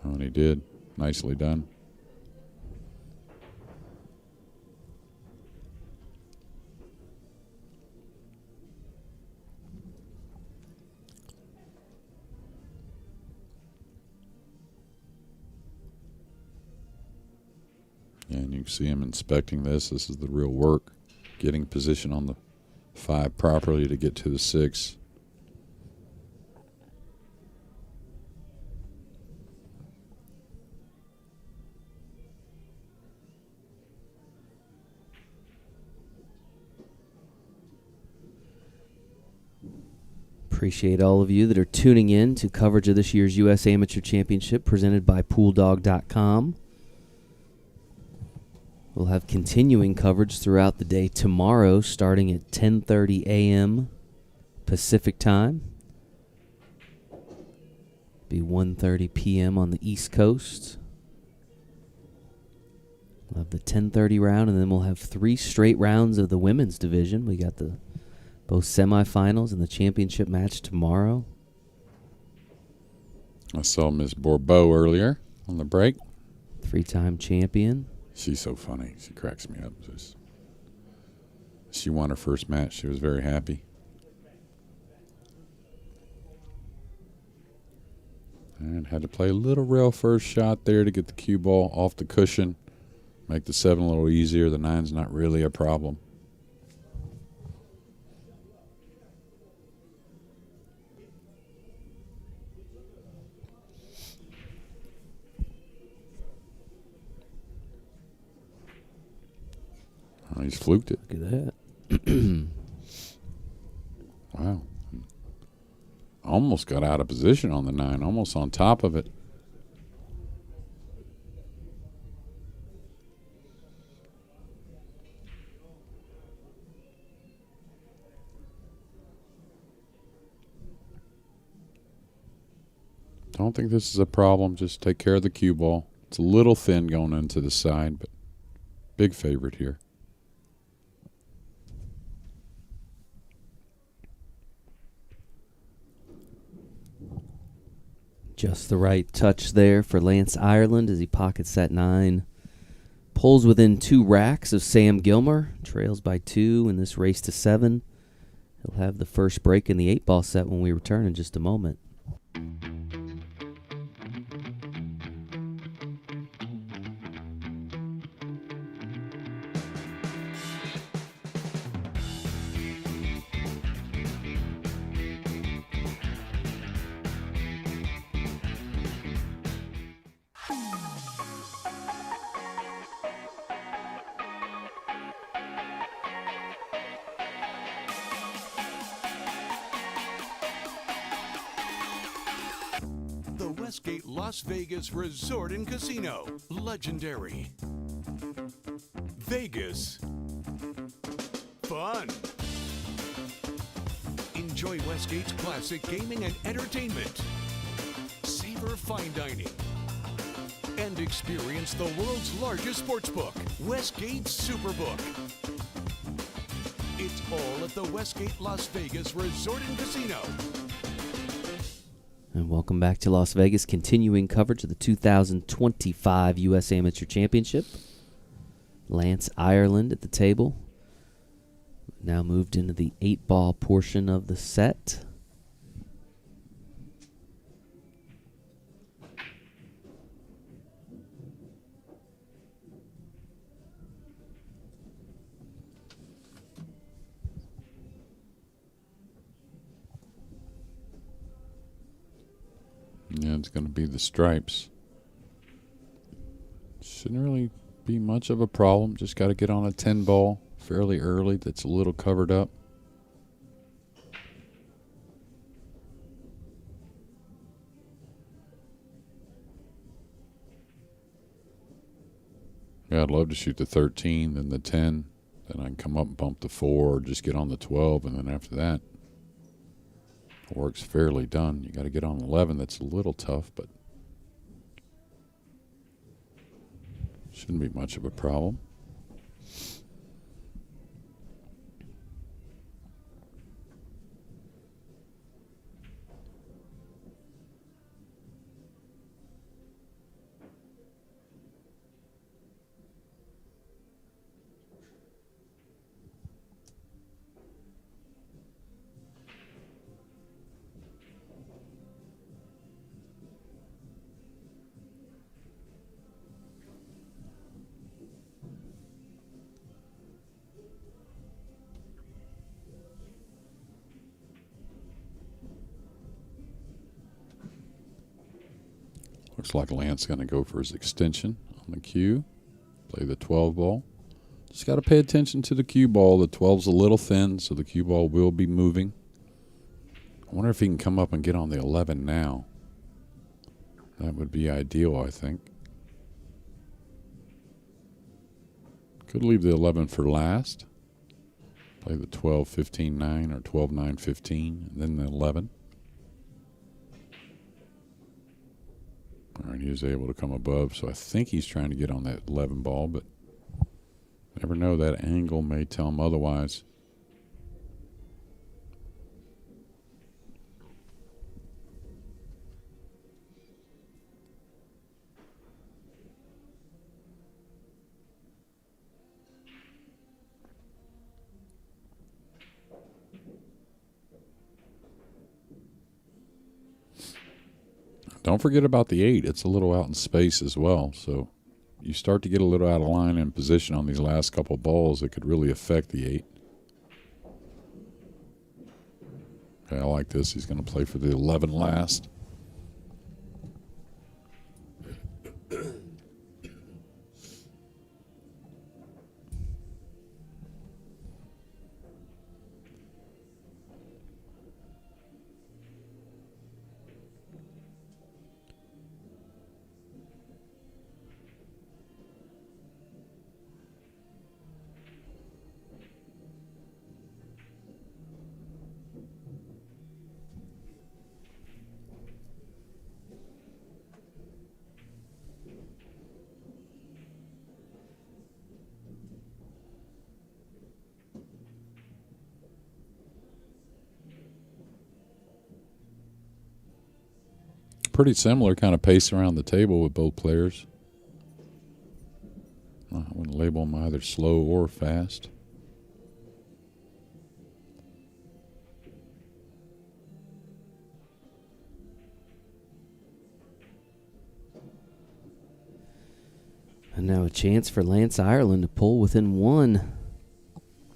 [SPEAKER 2] Oh, and he did. Nicely done. Yeah, and you can see him inspecting this. This is the real work. Getting position on the 5 properly to get to the 6.
[SPEAKER 1] Appreciate all of you that are tuning in to coverage of this year's U.S. Amateur Championship presented by PoolDog.com. We'll have continuing coverage throughout the day tomorrow, starting at 10:30 a.m. Pacific Time. Be 1:30 p.m. on the East Coast. We'll have the 10:30 round, and then we'll have 3 straight rounds of the women's division. We got the both semifinals and the championship match tomorrow.
[SPEAKER 2] I saw Miss Bourbeau earlier on the break.
[SPEAKER 1] 3-time champion.
[SPEAKER 2] She's so funny. She cracks me up. She won her first match. She was very happy. And had to play a little rail first shot there to get the cue ball off the cushion. Make the 7 a little easier. The 9's not really a problem. Oh, he's fluked it.
[SPEAKER 1] Look at that.
[SPEAKER 2] Wow. Almost got out of position on the 9. Almost on top of it. Don't think this is a problem. Just take care of the cue ball. It's a little thin going into the side, but big favorite here.
[SPEAKER 1] Just the right touch there for Lance Ireland as he pockets that 9. Pulls within 2 racks of Sam Gilmer. Trails by 2 in this race to 7. He'll have the first break in the 8-ball set when we return in just a moment.
[SPEAKER 7] Westgate Las Vegas Resort and Casino. Legendary. Vegas. Fun. Enjoy Westgate's classic gaming and entertainment. Savor fine dining. And experience the world's largest sportsbook, Westgate Superbook. It's all at the Westgate Las Vegas Resort and Casino.
[SPEAKER 1] And welcome back to Las Vegas, continuing coverage of the 2025 U.S. Amateur Championship. Lance Ireland at the table. Now moved into the 8-ball portion of the set.
[SPEAKER 2] Yeah, it's going to be the stripes. Shouldn't really be much of a problem. Just got to get on a 10 ball fairly early that's a little covered up. Yeah, I'd love to shoot the 13, then the 10. Then I can come up and bump the 4 or just get on the 12, and then after that, the work's fairly done. You got to get on 11. That's a little tough, but shouldn't be much of a problem. Looks like Lance going to go for his extension on the cue. Play the 12 ball. Just got to pay attention to the cue ball. The 12's a little thin, so the cue ball will be moving. I wonder if he can come up and get on the 11 now. That would be ideal, I think. Could leave the 11 for last. Play the 12, 15, 9 or 12, 9, 15, and then the 11. All right, he was able to come above, so I think he's trying to get on that 11 ball, but never know. That angle may tell him otherwise. Don't forget about the 8. It's a little out in space as well. So you start to get a little out of line and position on these last couple balls, it could really affect the 8. Okay, I like this. He's going to play for the 11 last. Pretty similar kind of pace around the table with both players. I wouldn't label them either slow or fast.
[SPEAKER 1] And now a chance for Lance Ireland to pull within 1.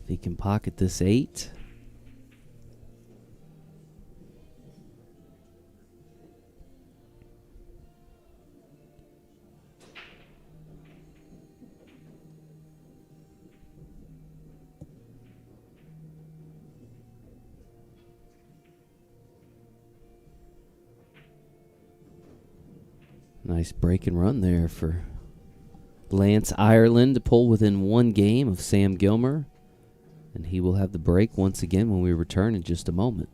[SPEAKER 1] If he can pocket this 8. Nice break and run there for Lance Ireland to pull within 1 game of Sam Gilmer. And he will have the break once again when we return in just a moment.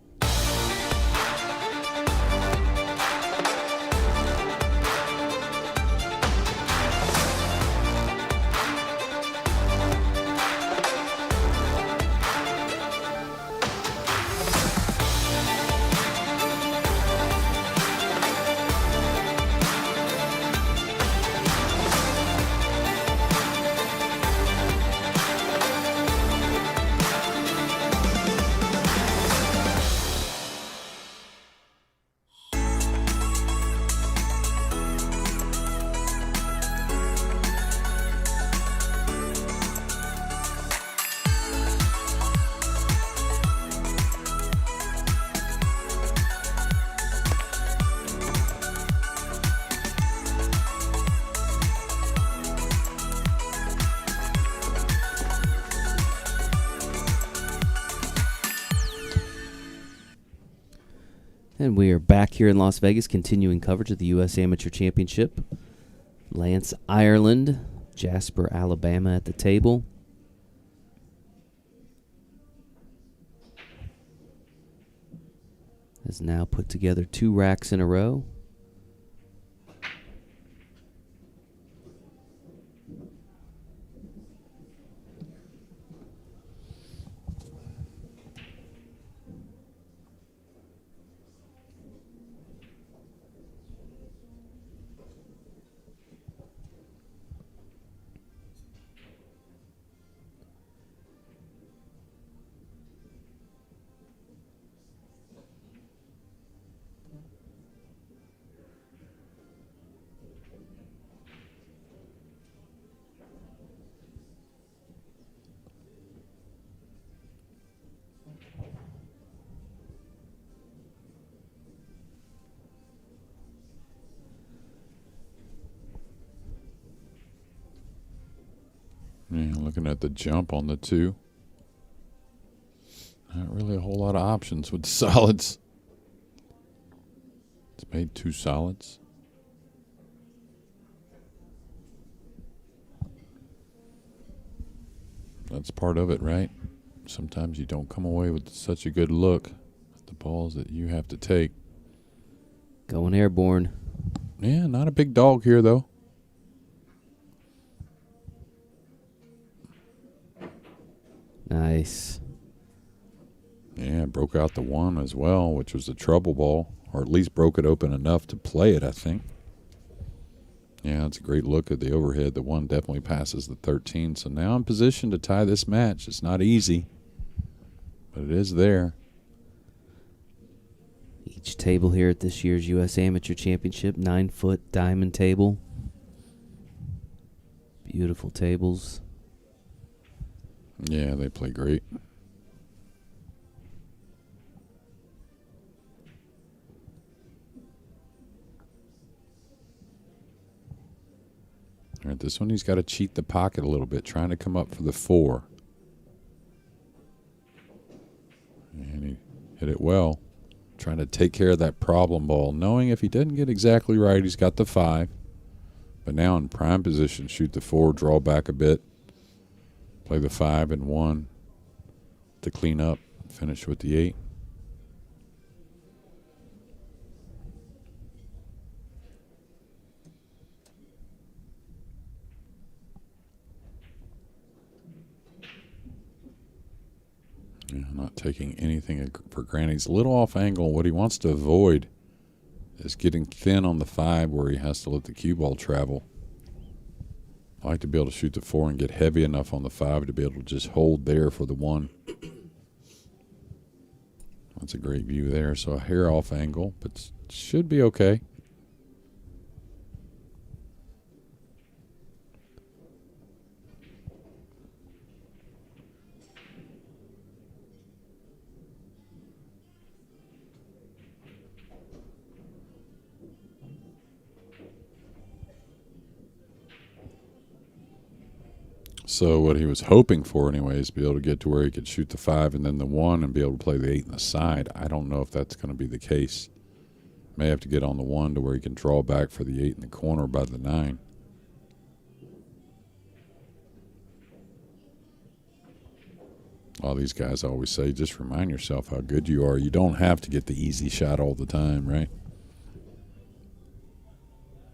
[SPEAKER 1] And we are back here in Las Vegas, continuing coverage of the U.S. Amateur Championship. Lance Ireland Jasper, Alabama at the table. Has now put together 2 racks in a row.
[SPEAKER 2] Yeah, looking at the jump on the 2. Not really a whole lot of options with the solids. It's made 2 solids. That's part of it, right? Sometimes you don't come away with such a good look at the balls that you have to take.
[SPEAKER 1] Going airborne.
[SPEAKER 2] Yeah, not a big dog here, though.
[SPEAKER 1] Nice.
[SPEAKER 2] Yeah, broke out the 1 as well, which was the trouble ball, or at least broke it open enough to play it, I think. Yeah, it's a great look at the overhead. The 1 definitely passes the 13, so now in position to tie this match. It's not easy, but it is there.
[SPEAKER 1] Each table here at this year's U.S. Amateur Championship, 9-foot diamond table. Beautiful tables.
[SPEAKER 2] Yeah, they play great. All right, this one he's got to cheat the pocket a little bit, trying to come up for the 4. And he hit it well, trying to take care of that problem ball, knowing if he doesn't get exactly right, he's got the 5. But now in prime position, shoot the 4, draw back a bit, play the 5 and 1 to clean up, finish with the 8. Yeah, not taking anything for granted. He's a little off angle. What he wants to avoid is getting thin on the 5 where he has to let the cue ball travel. I like to be able to shoot the 4 and get heavy enough on the 5 to be able to just hold there for the 1. That's a great view there. So a hair off angle, but should be okay. So what he was hoping for anyway is be able to get to where he could shoot the 5 and then the 1 and be able to play the 8 in the side. I don't know if that's going to be the case. May have to get on the 1 to where he can draw back for the 8 in the corner by the 9. All these guys always say, just remind yourself how good you are. You don't have to get the easy shot all the time, right?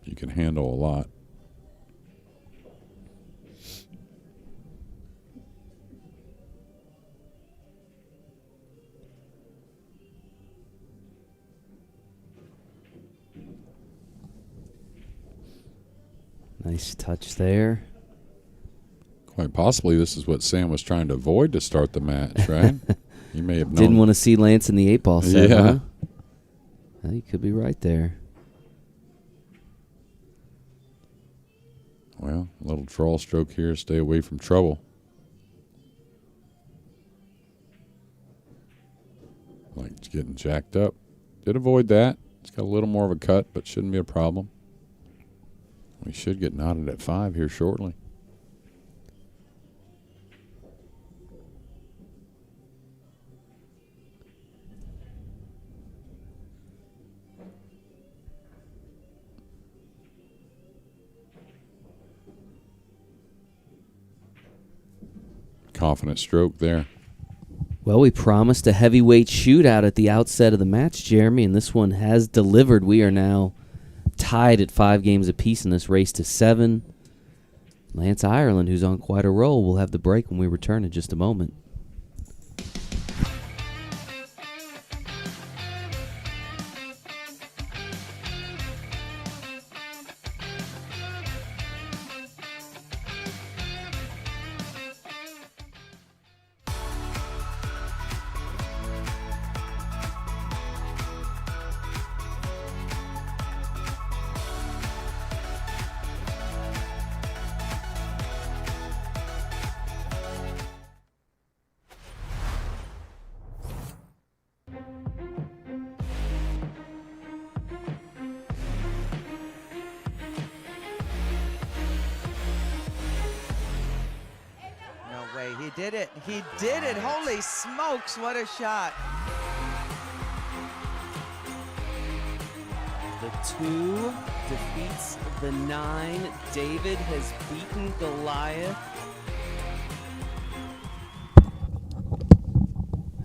[SPEAKER 2] You can handle a lot.
[SPEAKER 1] Nice touch there.
[SPEAKER 2] Quite possibly this is what Sam was trying to avoid to start the match, right? He may have known.
[SPEAKER 1] Didn't want to see Lance in the 8-ball set,
[SPEAKER 2] Yeah.
[SPEAKER 1] huh? Well, you could be right there.
[SPEAKER 2] Well, a little draw stroke here. Stay away from trouble. Like it's getting jacked up. Did avoid that. It's got a little more of a cut, but shouldn't be a problem. We should get knotted at 5 here shortly. confident stroke there.
[SPEAKER 1] Well, we promised a heavyweight shootout at the outset of the match, Jeremy, and this one has delivered. We are now tied at 5 games apiece in this race to 7. Lance Ireland, who's on quite a roll, will have the break when we return in just a moment.
[SPEAKER 5] He did it. He did it. Holy smokes, what a shot.
[SPEAKER 6] The 2 defeats the 9. David has beaten Goliath.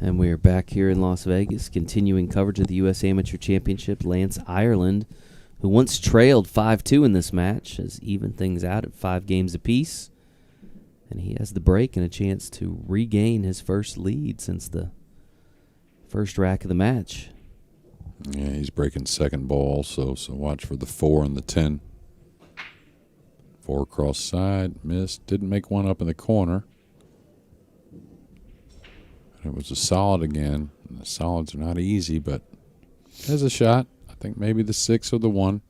[SPEAKER 1] And we are back here in Las Vegas, continuing coverage of the U.S. Amateur Championship. Lance Ireland, who once trailed 5-2 in this match, has evened things out at 5 games apiece. And he has the break and a chance to regain his first lead since the first rack of the match.
[SPEAKER 2] Yeah, he's breaking second ball also, so watch for the 4 and the 10. 4 cross side, missed. Didn't make one up in the corner. It was a solid again. And the solids are not easy, but there's a shot. I think maybe the 6 or the 1.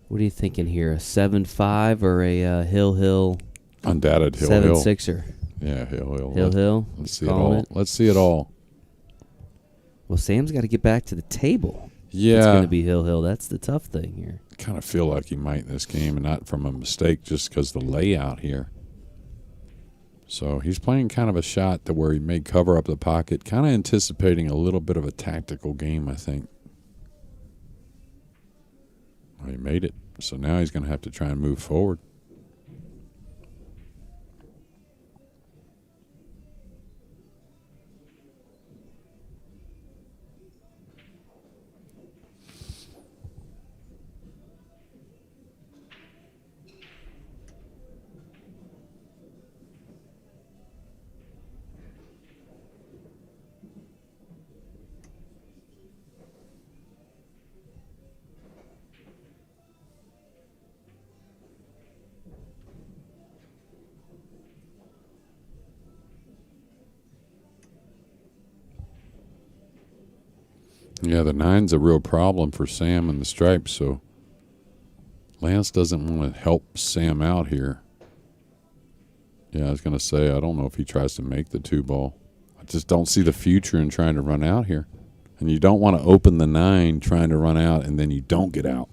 [SPEAKER 1] What are you thinking here? A 7-5 or a Hill?
[SPEAKER 2] Undoubted Hill.
[SPEAKER 1] 7-6er.
[SPEAKER 2] Yeah, Hill.
[SPEAKER 1] Hill.
[SPEAKER 2] Let's see it all. Let's see it all.
[SPEAKER 1] Well, Sam's got to get back to the table.
[SPEAKER 2] Yeah.
[SPEAKER 1] It's going to be Hill. That's the tough thing here.
[SPEAKER 2] Kind of feel like he might in this game, and not from a mistake, just because the layout here. So he's playing kind of a shot to where he may cover up the pocket, kind of anticipating a little bit of a tactical game, I think. Well, he made it. So now he's going to have to try and move forward. Yeah, the 9's a real problem for Sam and the stripes, so Lance doesn't want to help Sam out here. Yeah, I was going to say, I don't know if he tries to make the 2 ball. I just don't see the future in trying to run out here. And you don't want to open the 9 trying to run out and then you don't get out,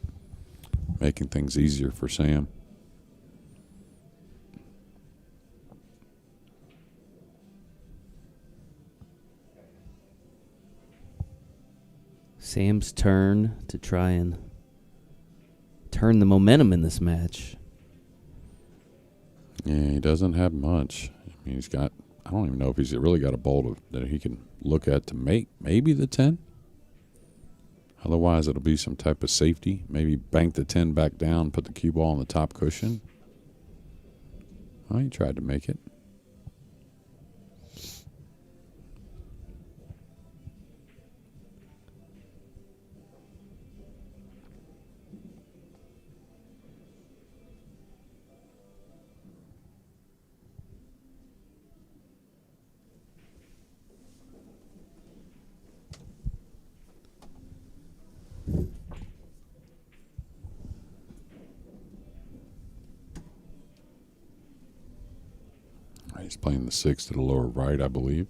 [SPEAKER 2] making things easier for Sam.
[SPEAKER 1] Sam's turn to try and turn the momentum in this match.
[SPEAKER 2] Yeah, he doesn't have much. I mean, he's got, I don't even know if he's really got a ball that he can look at to make maybe the 10. Otherwise, it'll be some type of safety. Maybe bank the 10 back down, put the cue ball on the top cushion. Well, he tried to make it. He's playing the 6 to the lower right, I believe.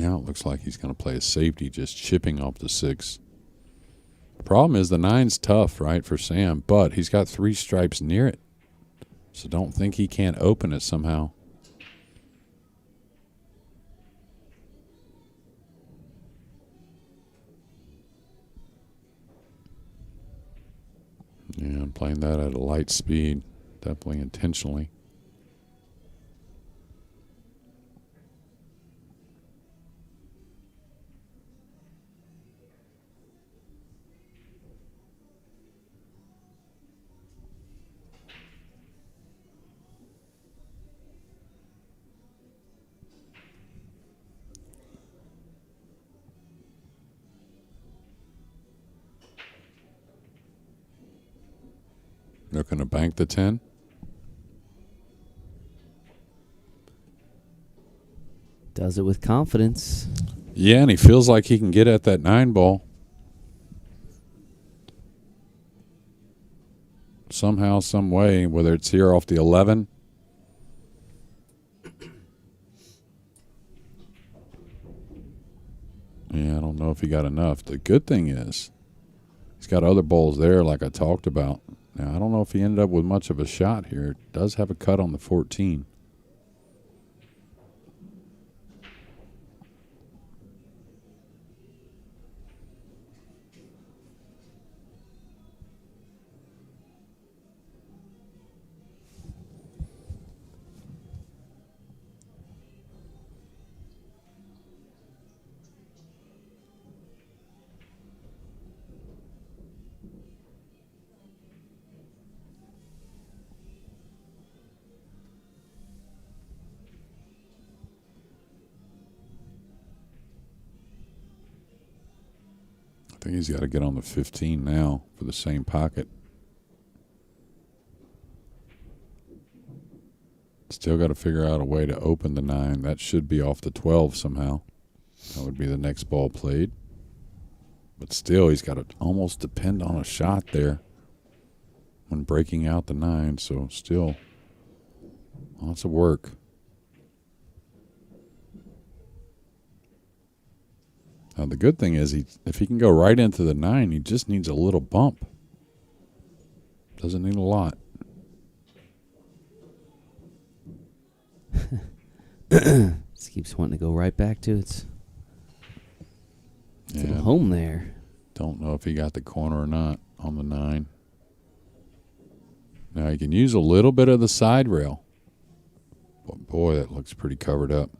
[SPEAKER 2] Now it looks like he's going to play a safety, just chipping off the 6. Problem is the 9's tough, right, for Sam, but he's got 3 stripes near it. So don't think he can't open it somehow. Yeah, I'm playing that at a light speed, definitely intentionally. They're going to bank the 10.
[SPEAKER 1] Does it with confidence.
[SPEAKER 2] Yeah, and he feels like he can get at that 9 ball. Somehow, some way, whether it's here off the 11. Yeah, I don't know if he got enough. The good thing is he's got other balls there like I talked about. Now, I don't know if he ended up with much of a shot here. It does have a cut on the 14. I think he's got to get on the 15 now for the same pocket. Still got to figure out a way to open the 9. That should be off the 12 somehow. That would be the next ball played. But still, he's got to almost depend on a shot there when breaking out the 9. So still, lots of work. Now, the good thing is, if he can go right into the 9, he just needs a little bump. Doesn't need a lot.
[SPEAKER 1] Just keeps wanting to go right back to its little home there.
[SPEAKER 2] Don't know if he got the corner or not on the 9. Now, he can use a little bit of the side rail. But boy, that looks pretty covered up.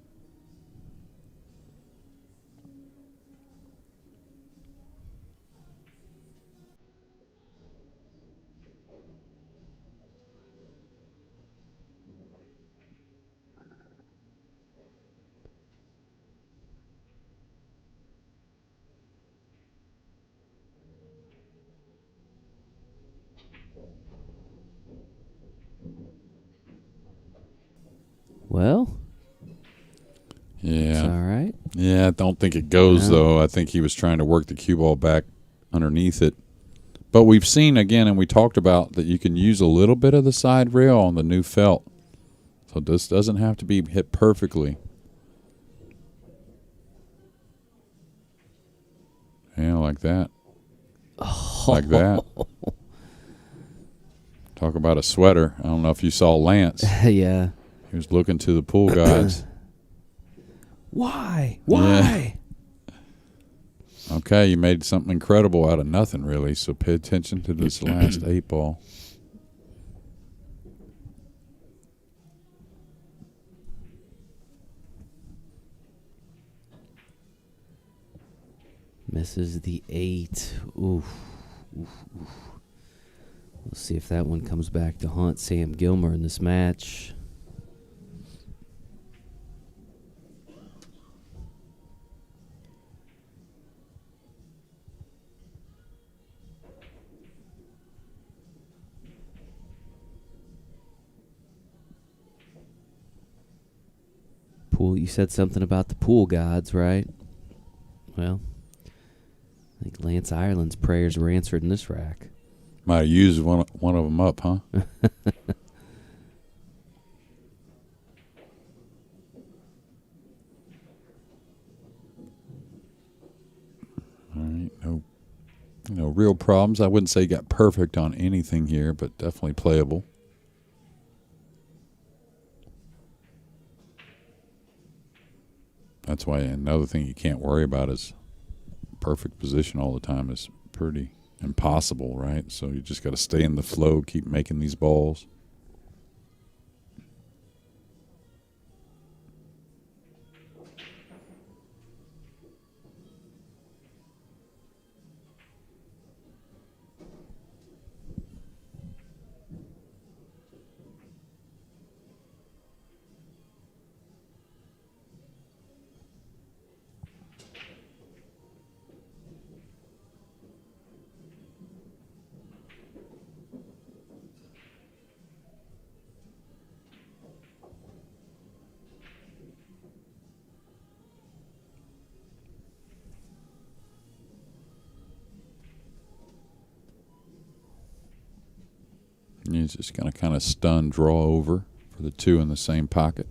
[SPEAKER 1] Well,
[SPEAKER 2] Yeah.
[SPEAKER 1] it's all right.
[SPEAKER 2] Yeah, I don't think it goes,
[SPEAKER 1] No.
[SPEAKER 2] though. I think he was trying to work the cue ball back underneath it. But we've seen, again, and we talked about that you can use a little bit of the side rail on the new felt. So this doesn't have to be hit perfectly. Yeah, like that. Like that. Talk about a sweater. I don't know if you saw Lance.
[SPEAKER 1] Yeah.
[SPEAKER 2] He was looking to the pool gods.
[SPEAKER 1] Why?
[SPEAKER 2] Yeah. Okay, you made something incredible out of nothing, really. So pay attention to this last 8 ball.
[SPEAKER 1] Misses the 8. Oof. Oof. Oof. We'll see if that one comes back to haunt Sam Gilmer in this match. Pool. You said something about the pool gods, right? Well, I think Lance Ireland's prayers were answered in this rack.
[SPEAKER 2] Might have used one of them up, huh? real problems. I wouldn't say he got perfect on anything here, but definitely playable. That's why another thing you can't worry about is perfect position all the time is pretty impossible, right? So you just got to stay in the flow, keep making these balls. He's just going to kind of stun draw over for the 2 in the same pocket.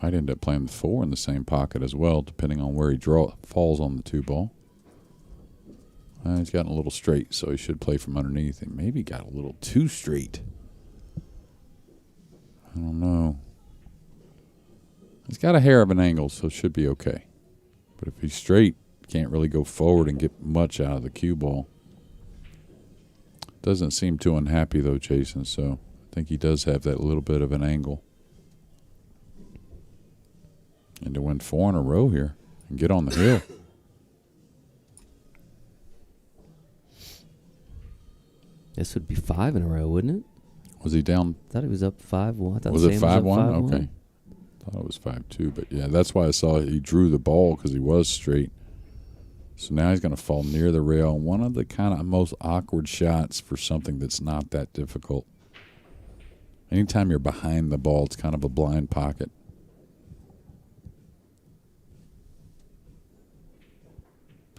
[SPEAKER 2] Might end up playing the 4 in the same pocket as well, depending on where he falls on the 2 ball. He's gotten a little straight, so he should play from underneath. And maybe got a little too straight. I don't know. He's got a hair of an angle, so it should be okay. But if he's straight, can't really go forward and get much out of the cue ball. Doesn't seem too unhappy, though, Jason, so I think he does have that little bit of an angle. And to win 4 in a row here and get on the hill.
[SPEAKER 1] This would be 5 in a row, wouldn't it?
[SPEAKER 2] Was he down?
[SPEAKER 1] I thought he was up 5-1.
[SPEAKER 2] Was it 5-1? Okay. I thought it was 5-2, but yeah, that's why I saw he drew the ball because he was straight. So now he's going to fall near the rail. One of the kind of most awkward shots for something that's not that difficult. Anytime you're behind the ball, it's kind of a blind pocket.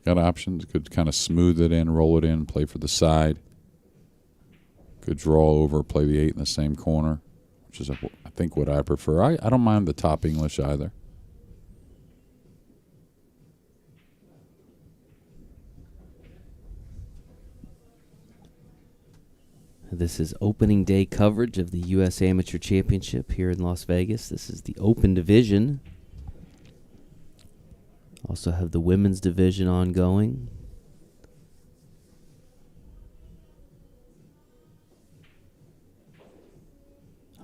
[SPEAKER 2] Got options. Could kind of smooth it in, roll it in, play for the side. Could draw over, play the 8 in the same corner, which is, I think, what I prefer. I don't mind the top English either.
[SPEAKER 1] This is opening day coverage of the U.S. Amateur Championship here in Las Vegas. This is the Open Division. Also have the Women's Division ongoing.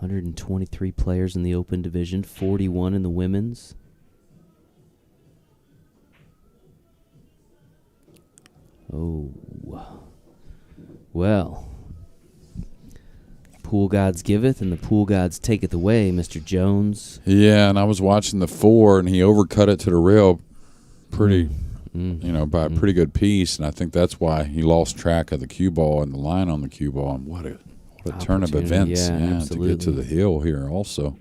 [SPEAKER 1] $123 players in the Open Division, 41 in the Women's. Oh, well. Pool gods giveth and the pool gods taketh away, Mr. Jones.
[SPEAKER 2] Yeah, and I was watching the 4, and he overcut it to the rail pretty, by a pretty good piece, and I think that's why he lost track of the cue ball and the line on the cue ball, and what a turn of events to get to the hill here also.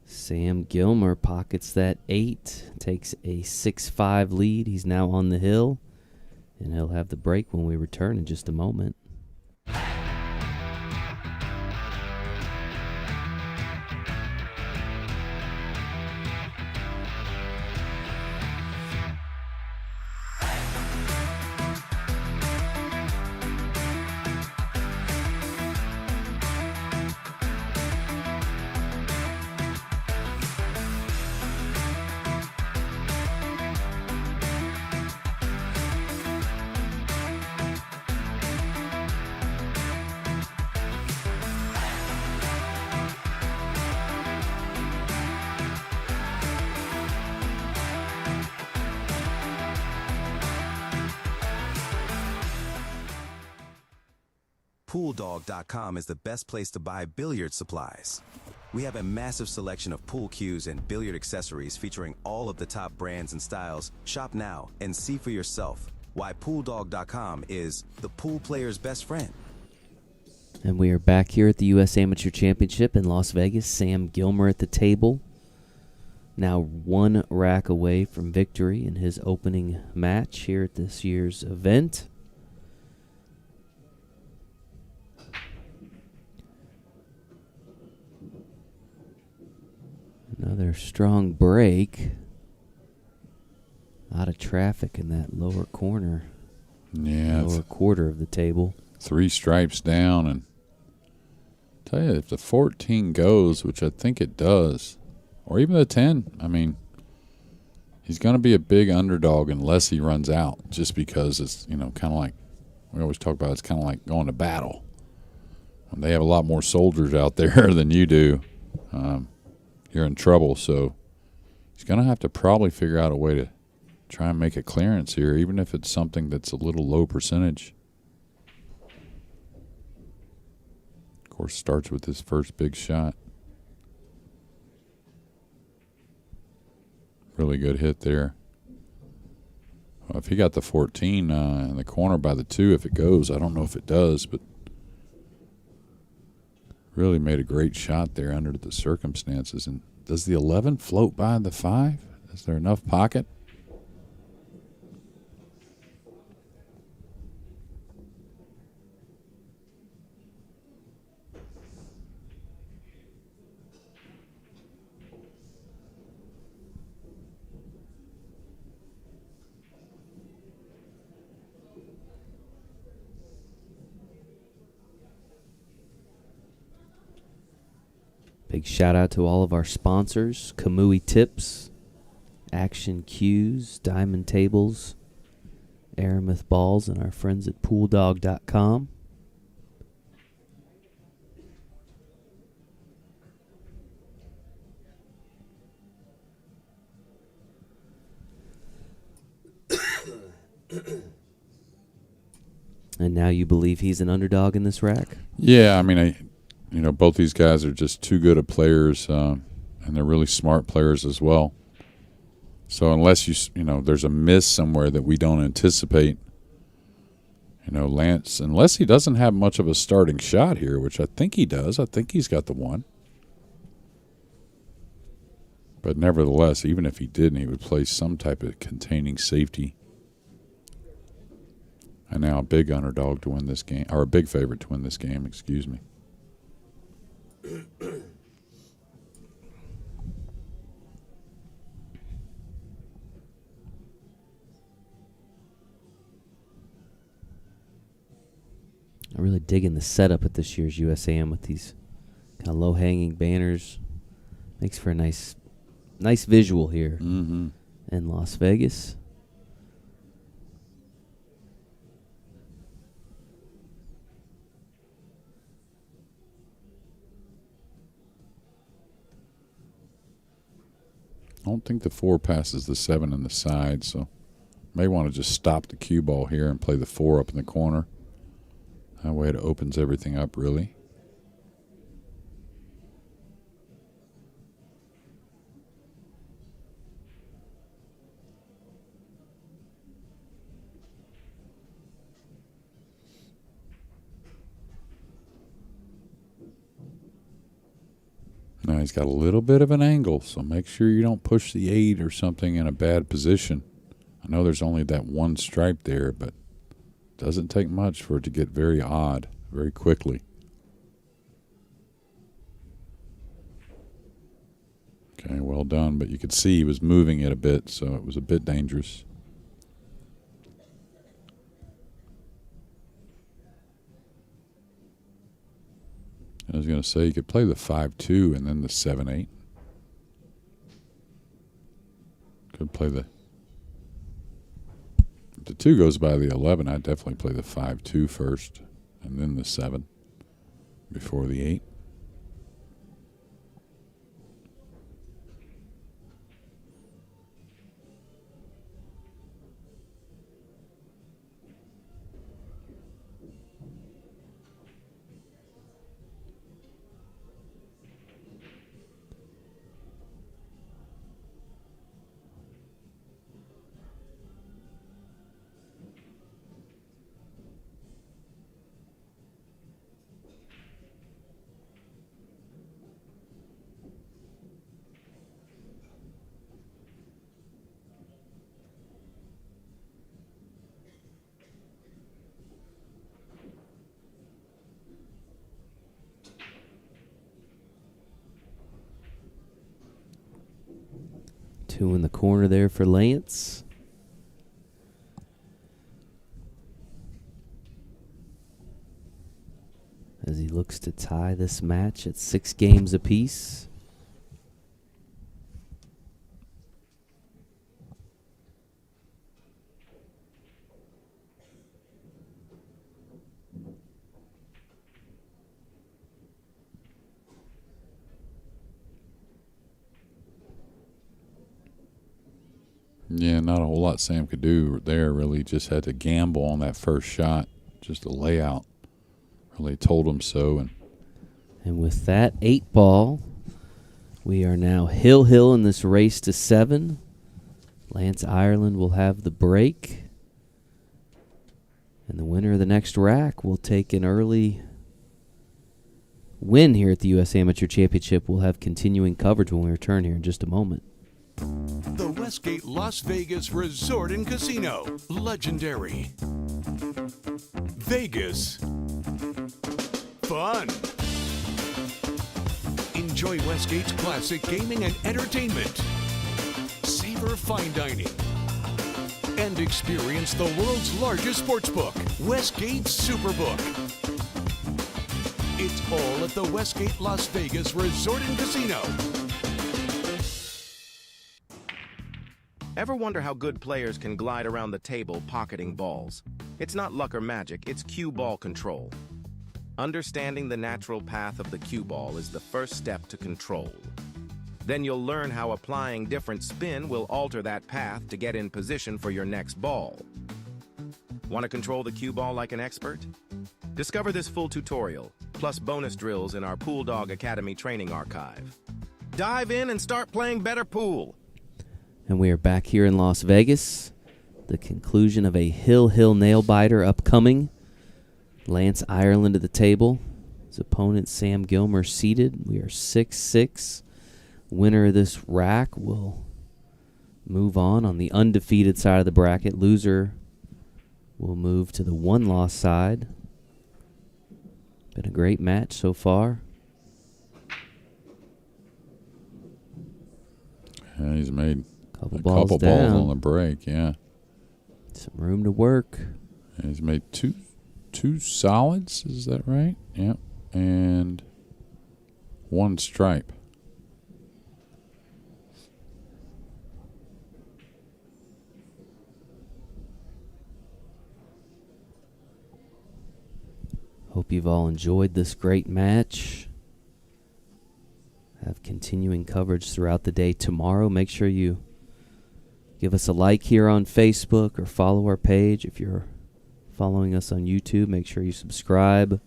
[SPEAKER 1] Sam Gilmer pockets that 8, takes a 6-5 lead. He's now on the hill, and he'll have the break when we return in just a moment.
[SPEAKER 3] PoolDog.com is the best place to buy billiard supplies. We have a massive selection of pool cues and billiard accessories featuring all of the top brands and styles. Shop now and see for yourself why PoolDog.com is the pool player's best friend.
[SPEAKER 1] And we are back here at the U.S. Amateur Championship in Las Vegas. Sam Gilmer at the table. Now 1 rack away from victory in his opening match here at this year's event. Another strong break. A lot of traffic in that lower corner.
[SPEAKER 2] Yeah,
[SPEAKER 1] lower quarter of the table.
[SPEAKER 2] 3 stripes down, and tell you, if the 14 goes, which I think it does, or even the 10, I mean, he's going to be a big underdog unless he runs out, just because it's, kind of like we always talk about, it's kind of like going to battle. When they have a lot more soldiers out there than you do, you're in trouble. So he's going to have to probably figure out a way to try and make a clearance here, even if it's something that's a little low percentage. Of course, starts with his first big shot. Really good hit there. Well, if he got the 14 in the corner by the 2, if it goes, I don't know if it does, but really made a great shot there under the circumstances. And does the 11 float by the 5? Is there enough pocket?
[SPEAKER 1] Big shout out to all of our sponsors: Kamui Tips, Action Cues, Diamond Tables, Aramith Balls, and our friends at PoolDog.com. And now you believe he's an underdog in this rack?
[SPEAKER 2] Yeah, I mean, both these guys are just too good of players, and they're really smart players as well. So unless there's a miss somewhere that we don't anticipate, Lance, unless he doesn't have much of a starting shot here, which I think he does. I think he's got the 1. But nevertheless, even if he didn't, he would play some type of containing safety. And now a big underdog to win this game, or a big favorite to win this game, excuse me.
[SPEAKER 1] I'm really digging the setup at this year's USAM with these kind of low-hanging banners. Makes for a nice visual here in Las Vegas.
[SPEAKER 2] I don't think the 4 passes the 7 in the side, so may want to just stop the cue ball here and play the 4 up in the corner. That way it opens everything up, really. Now he's got a little bit of an angle, so make sure you don't push the 8 or something in a bad position. I know there's only that 1 stripe there, but it doesn't take much for it to get very odd very quickly. Okay, well done, but you could see he was moving it a bit, so it was a bit dangerous. I was going to say you could play the 5-2 and then the 7-8. Could play the... If the 2 goes by the 11, I'd definitely play the 5-2 first and then the 7 before the 8.
[SPEAKER 1] Two in the corner there for Lance. as he looks to tie this match at 6 games apiece.
[SPEAKER 2] Yeah, not a whole lot Sam could do there, really. Just had to gamble on that first shot. Just the layout really told him so.
[SPEAKER 1] And with that 8 ball, we are now hill in this race to 7. Lance Ireland will have the break. And the winner of the next rack will take an early win here at the U.S. Amateur Championship. We'll have continuing coverage when we return here in just a moment.
[SPEAKER 7] The Westgate Las Vegas Resort and Casino. Legendary. Vegas. Fun. Enjoy Westgate's classic gaming and entertainment. Savor fine dining. And experience the world's largest sportsbook, Westgate Superbook. It's all at the Westgate Las Vegas Resort and Casino.
[SPEAKER 8] Ever wonder how good players can glide around the table pocketing balls? It's not luck or magic, it's cue ball control. Understanding the natural path of the cue ball is the first step to control. Then you'll learn how applying different spin will alter that path to get in position for your next ball. Want to control the cue ball like an expert? Discover this full tutorial, plus bonus drills in our Pool Dog Academy training archive. Dive in and start playing better pool.
[SPEAKER 1] And we are back here in Las Vegas. The conclusion of a hill nail biter upcoming. Lance Ireland at the table. His opponent Sam Gilmer seated. We are 6-6. Winner of this rack will move on the undefeated side of the bracket. Loser will move to the 1-loss side. Been a great match so far.
[SPEAKER 2] Yeah, he's made
[SPEAKER 1] Couple
[SPEAKER 2] a
[SPEAKER 1] balls
[SPEAKER 2] couple
[SPEAKER 1] down.
[SPEAKER 2] balls on the break, yeah.
[SPEAKER 1] Some room to work.
[SPEAKER 2] And he's made two solids, is that right? Yep. And 1 stripe.
[SPEAKER 1] Hope you've all enjoyed this great match. Have continuing coverage throughout the day tomorrow. Make sure you give us a like here on Facebook or follow our page. If you're following us on YouTube, make sure you subscribe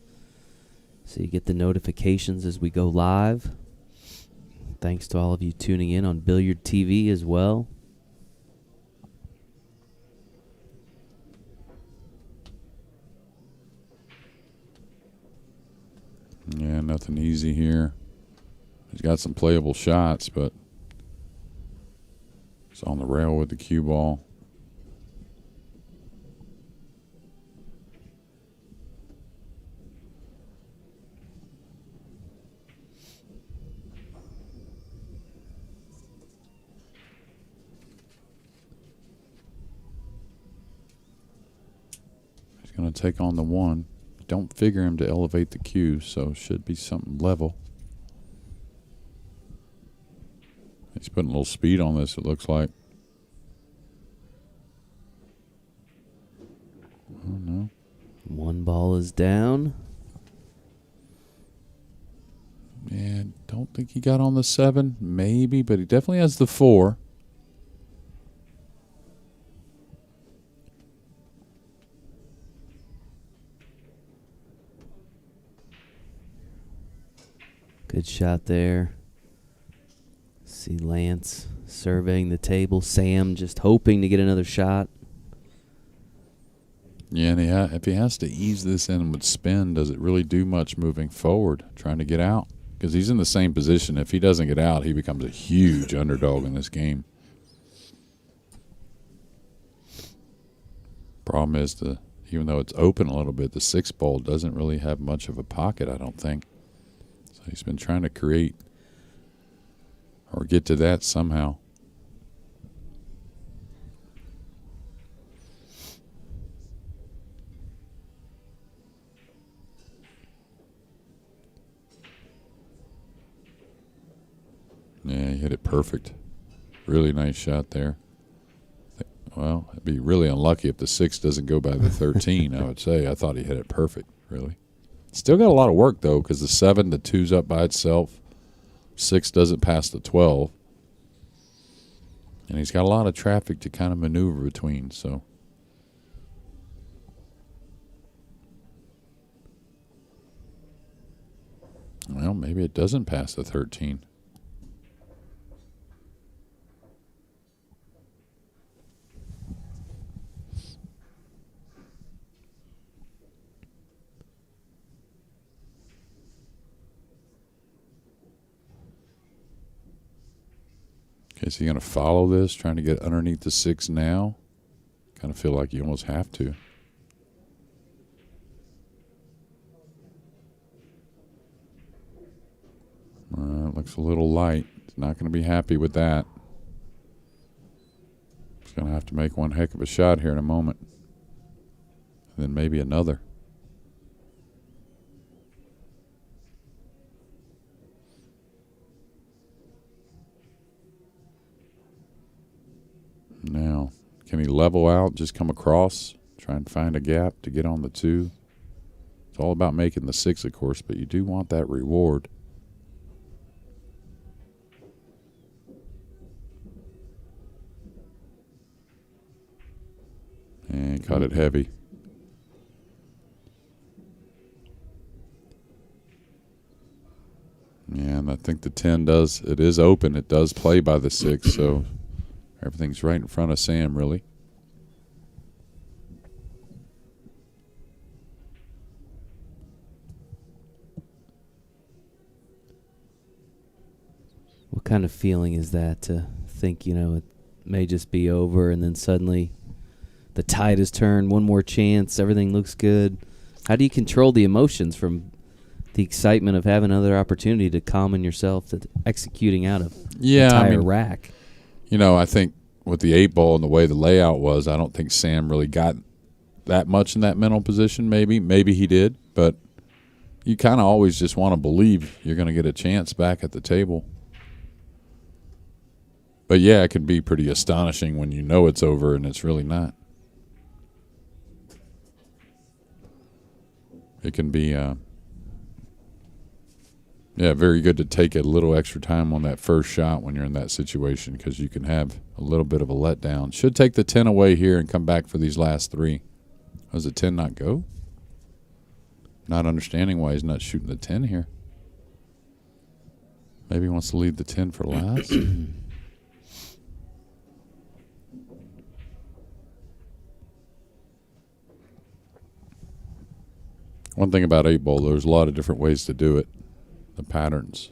[SPEAKER 1] so you get the notifications as we go live. Thanks to all of you tuning in on Billiard TV as well.
[SPEAKER 2] Yeah, nothing easy here. He's got some playable shots, but it's on the rail with the cue ball. He's going to take on the 1. Don't figure him to elevate the cue, so should be something level. He's putting a little speed on this, it looks like. Oh, no.
[SPEAKER 1] 1 ball is down.
[SPEAKER 2] Yeah, don't think he got on the 7. Maybe, but he definitely has the 4.
[SPEAKER 1] Good shot there. See Lance surveying the table. Sam just hoping to get another shot.
[SPEAKER 2] Yeah, and if he has to ease this in with spin, does it really do much moving forward, trying to get out? Because he's in the same position. If he doesn't get out, he becomes a huge underdog in this game. Problem is, even though it's open a little bit, the 6 ball doesn't really have much of a pocket, I don't think. So he's been trying to create or get to that somehow. Yeah, he hit it perfect. Really nice shot there. Well, it'd be really unlucky if the 6 doesn't go by the 13, I would say. I thought he hit it perfect, really. Still got a lot of work, though, because the 7, the 2's up by itself. 6 doesn't pass the 12. And he's got a lot of traffic to kind of maneuver between, so. Well, maybe it doesn't pass the 13. Okay, so you're going to follow this, trying to get underneath the 6 now? Kind of feel like you almost have to. Looks a little light. He's not going to be happy with that. He's going to have to make one heck of a shot here in a moment. And then maybe another. Now, can he level out, just come across, try and find a gap to get on the 2? It's all about making the 6, of course, but you do want that reward. And cut it heavy. Yeah, and I think the 10 does, it is open. It does play by the 6, so everything's right in front of Sam, really.
[SPEAKER 1] What kind of feeling is that to think, it may just be over and then suddenly the tide has turned, one more chance, everything looks good? How do you control the emotions from the excitement of having another opportunity to calming yourself to executing out of entire rack?
[SPEAKER 2] I think with the 8 ball and the way the layout was, I don't think Sam really got that much in that mental position. Maybe he did, but you kind of always just want to believe you're going to get a chance back at the table. But yeah, it can be pretty astonishing when you know it's over and it's really not. It can be, very good to take a little extra time on that first shot when you're in that situation, because you can have a little bit of a letdown. Should take the 10 away here and come back for these last 3. Does the 10 not go? Not understanding why he's not shooting the 10 here. Maybe he wants to leave the 10 for last. One thing about 8 ball, there's a lot of different ways to do it. The patterns.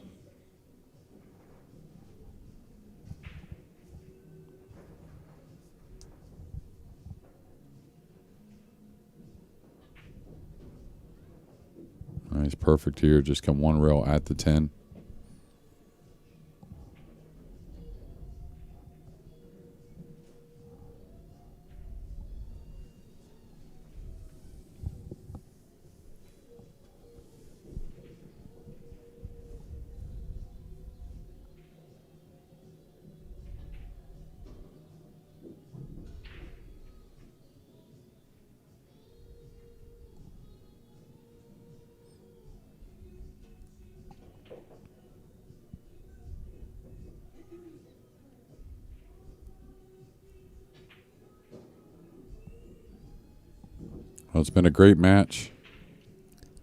[SPEAKER 2] Nice, perfect here. Just come one rail at the 10. Well, it's been a great match.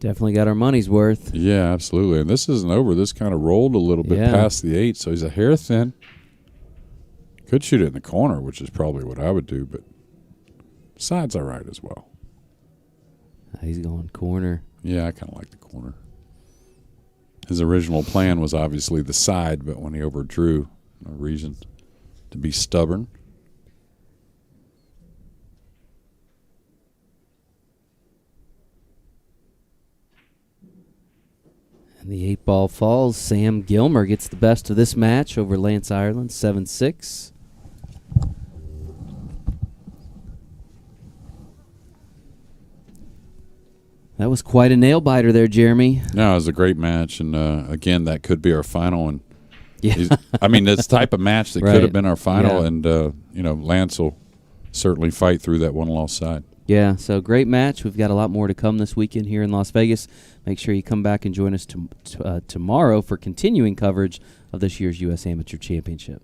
[SPEAKER 1] Definitely got our money's worth.
[SPEAKER 2] Yeah, absolutely. And this isn't over. This kind of rolled a little bit past the 8, so he's a hair thin. Could shoot it in the corner, which is probably what I would do, but side's all right as well.
[SPEAKER 1] He's going corner.
[SPEAKER 2] Yeah, I kind of like the corner. His original plan was obviously the side, but when he overdrew, no reason to be stubborn.
[SPEAKER 1] And the 8 ball falls. Sam Gilmer gets the best of this match over Lance Ireland, 7-6. That was quite a nail biter there, Jeremy.
[SPEAKER 2] No, it was a great match, and again, that could be our final. And
[SPEAKER 1] Yeah.
[SPEAKER 2] I mean, this type of match that
[SPEAKER 1] Right.
[SPEAKER 2] could have been our final,
[SPEAKER 1] Yeah.
[SPEAKER 2] and Lance will certainly fight through that one-loss side.
[SPEAKER 1] Yeah, so great match. We've got a lot more to come this weekend here in Las Vegas. Make sure you come back and join us tomorrow for continuing coverage of this year's U.S. Amateur Championship.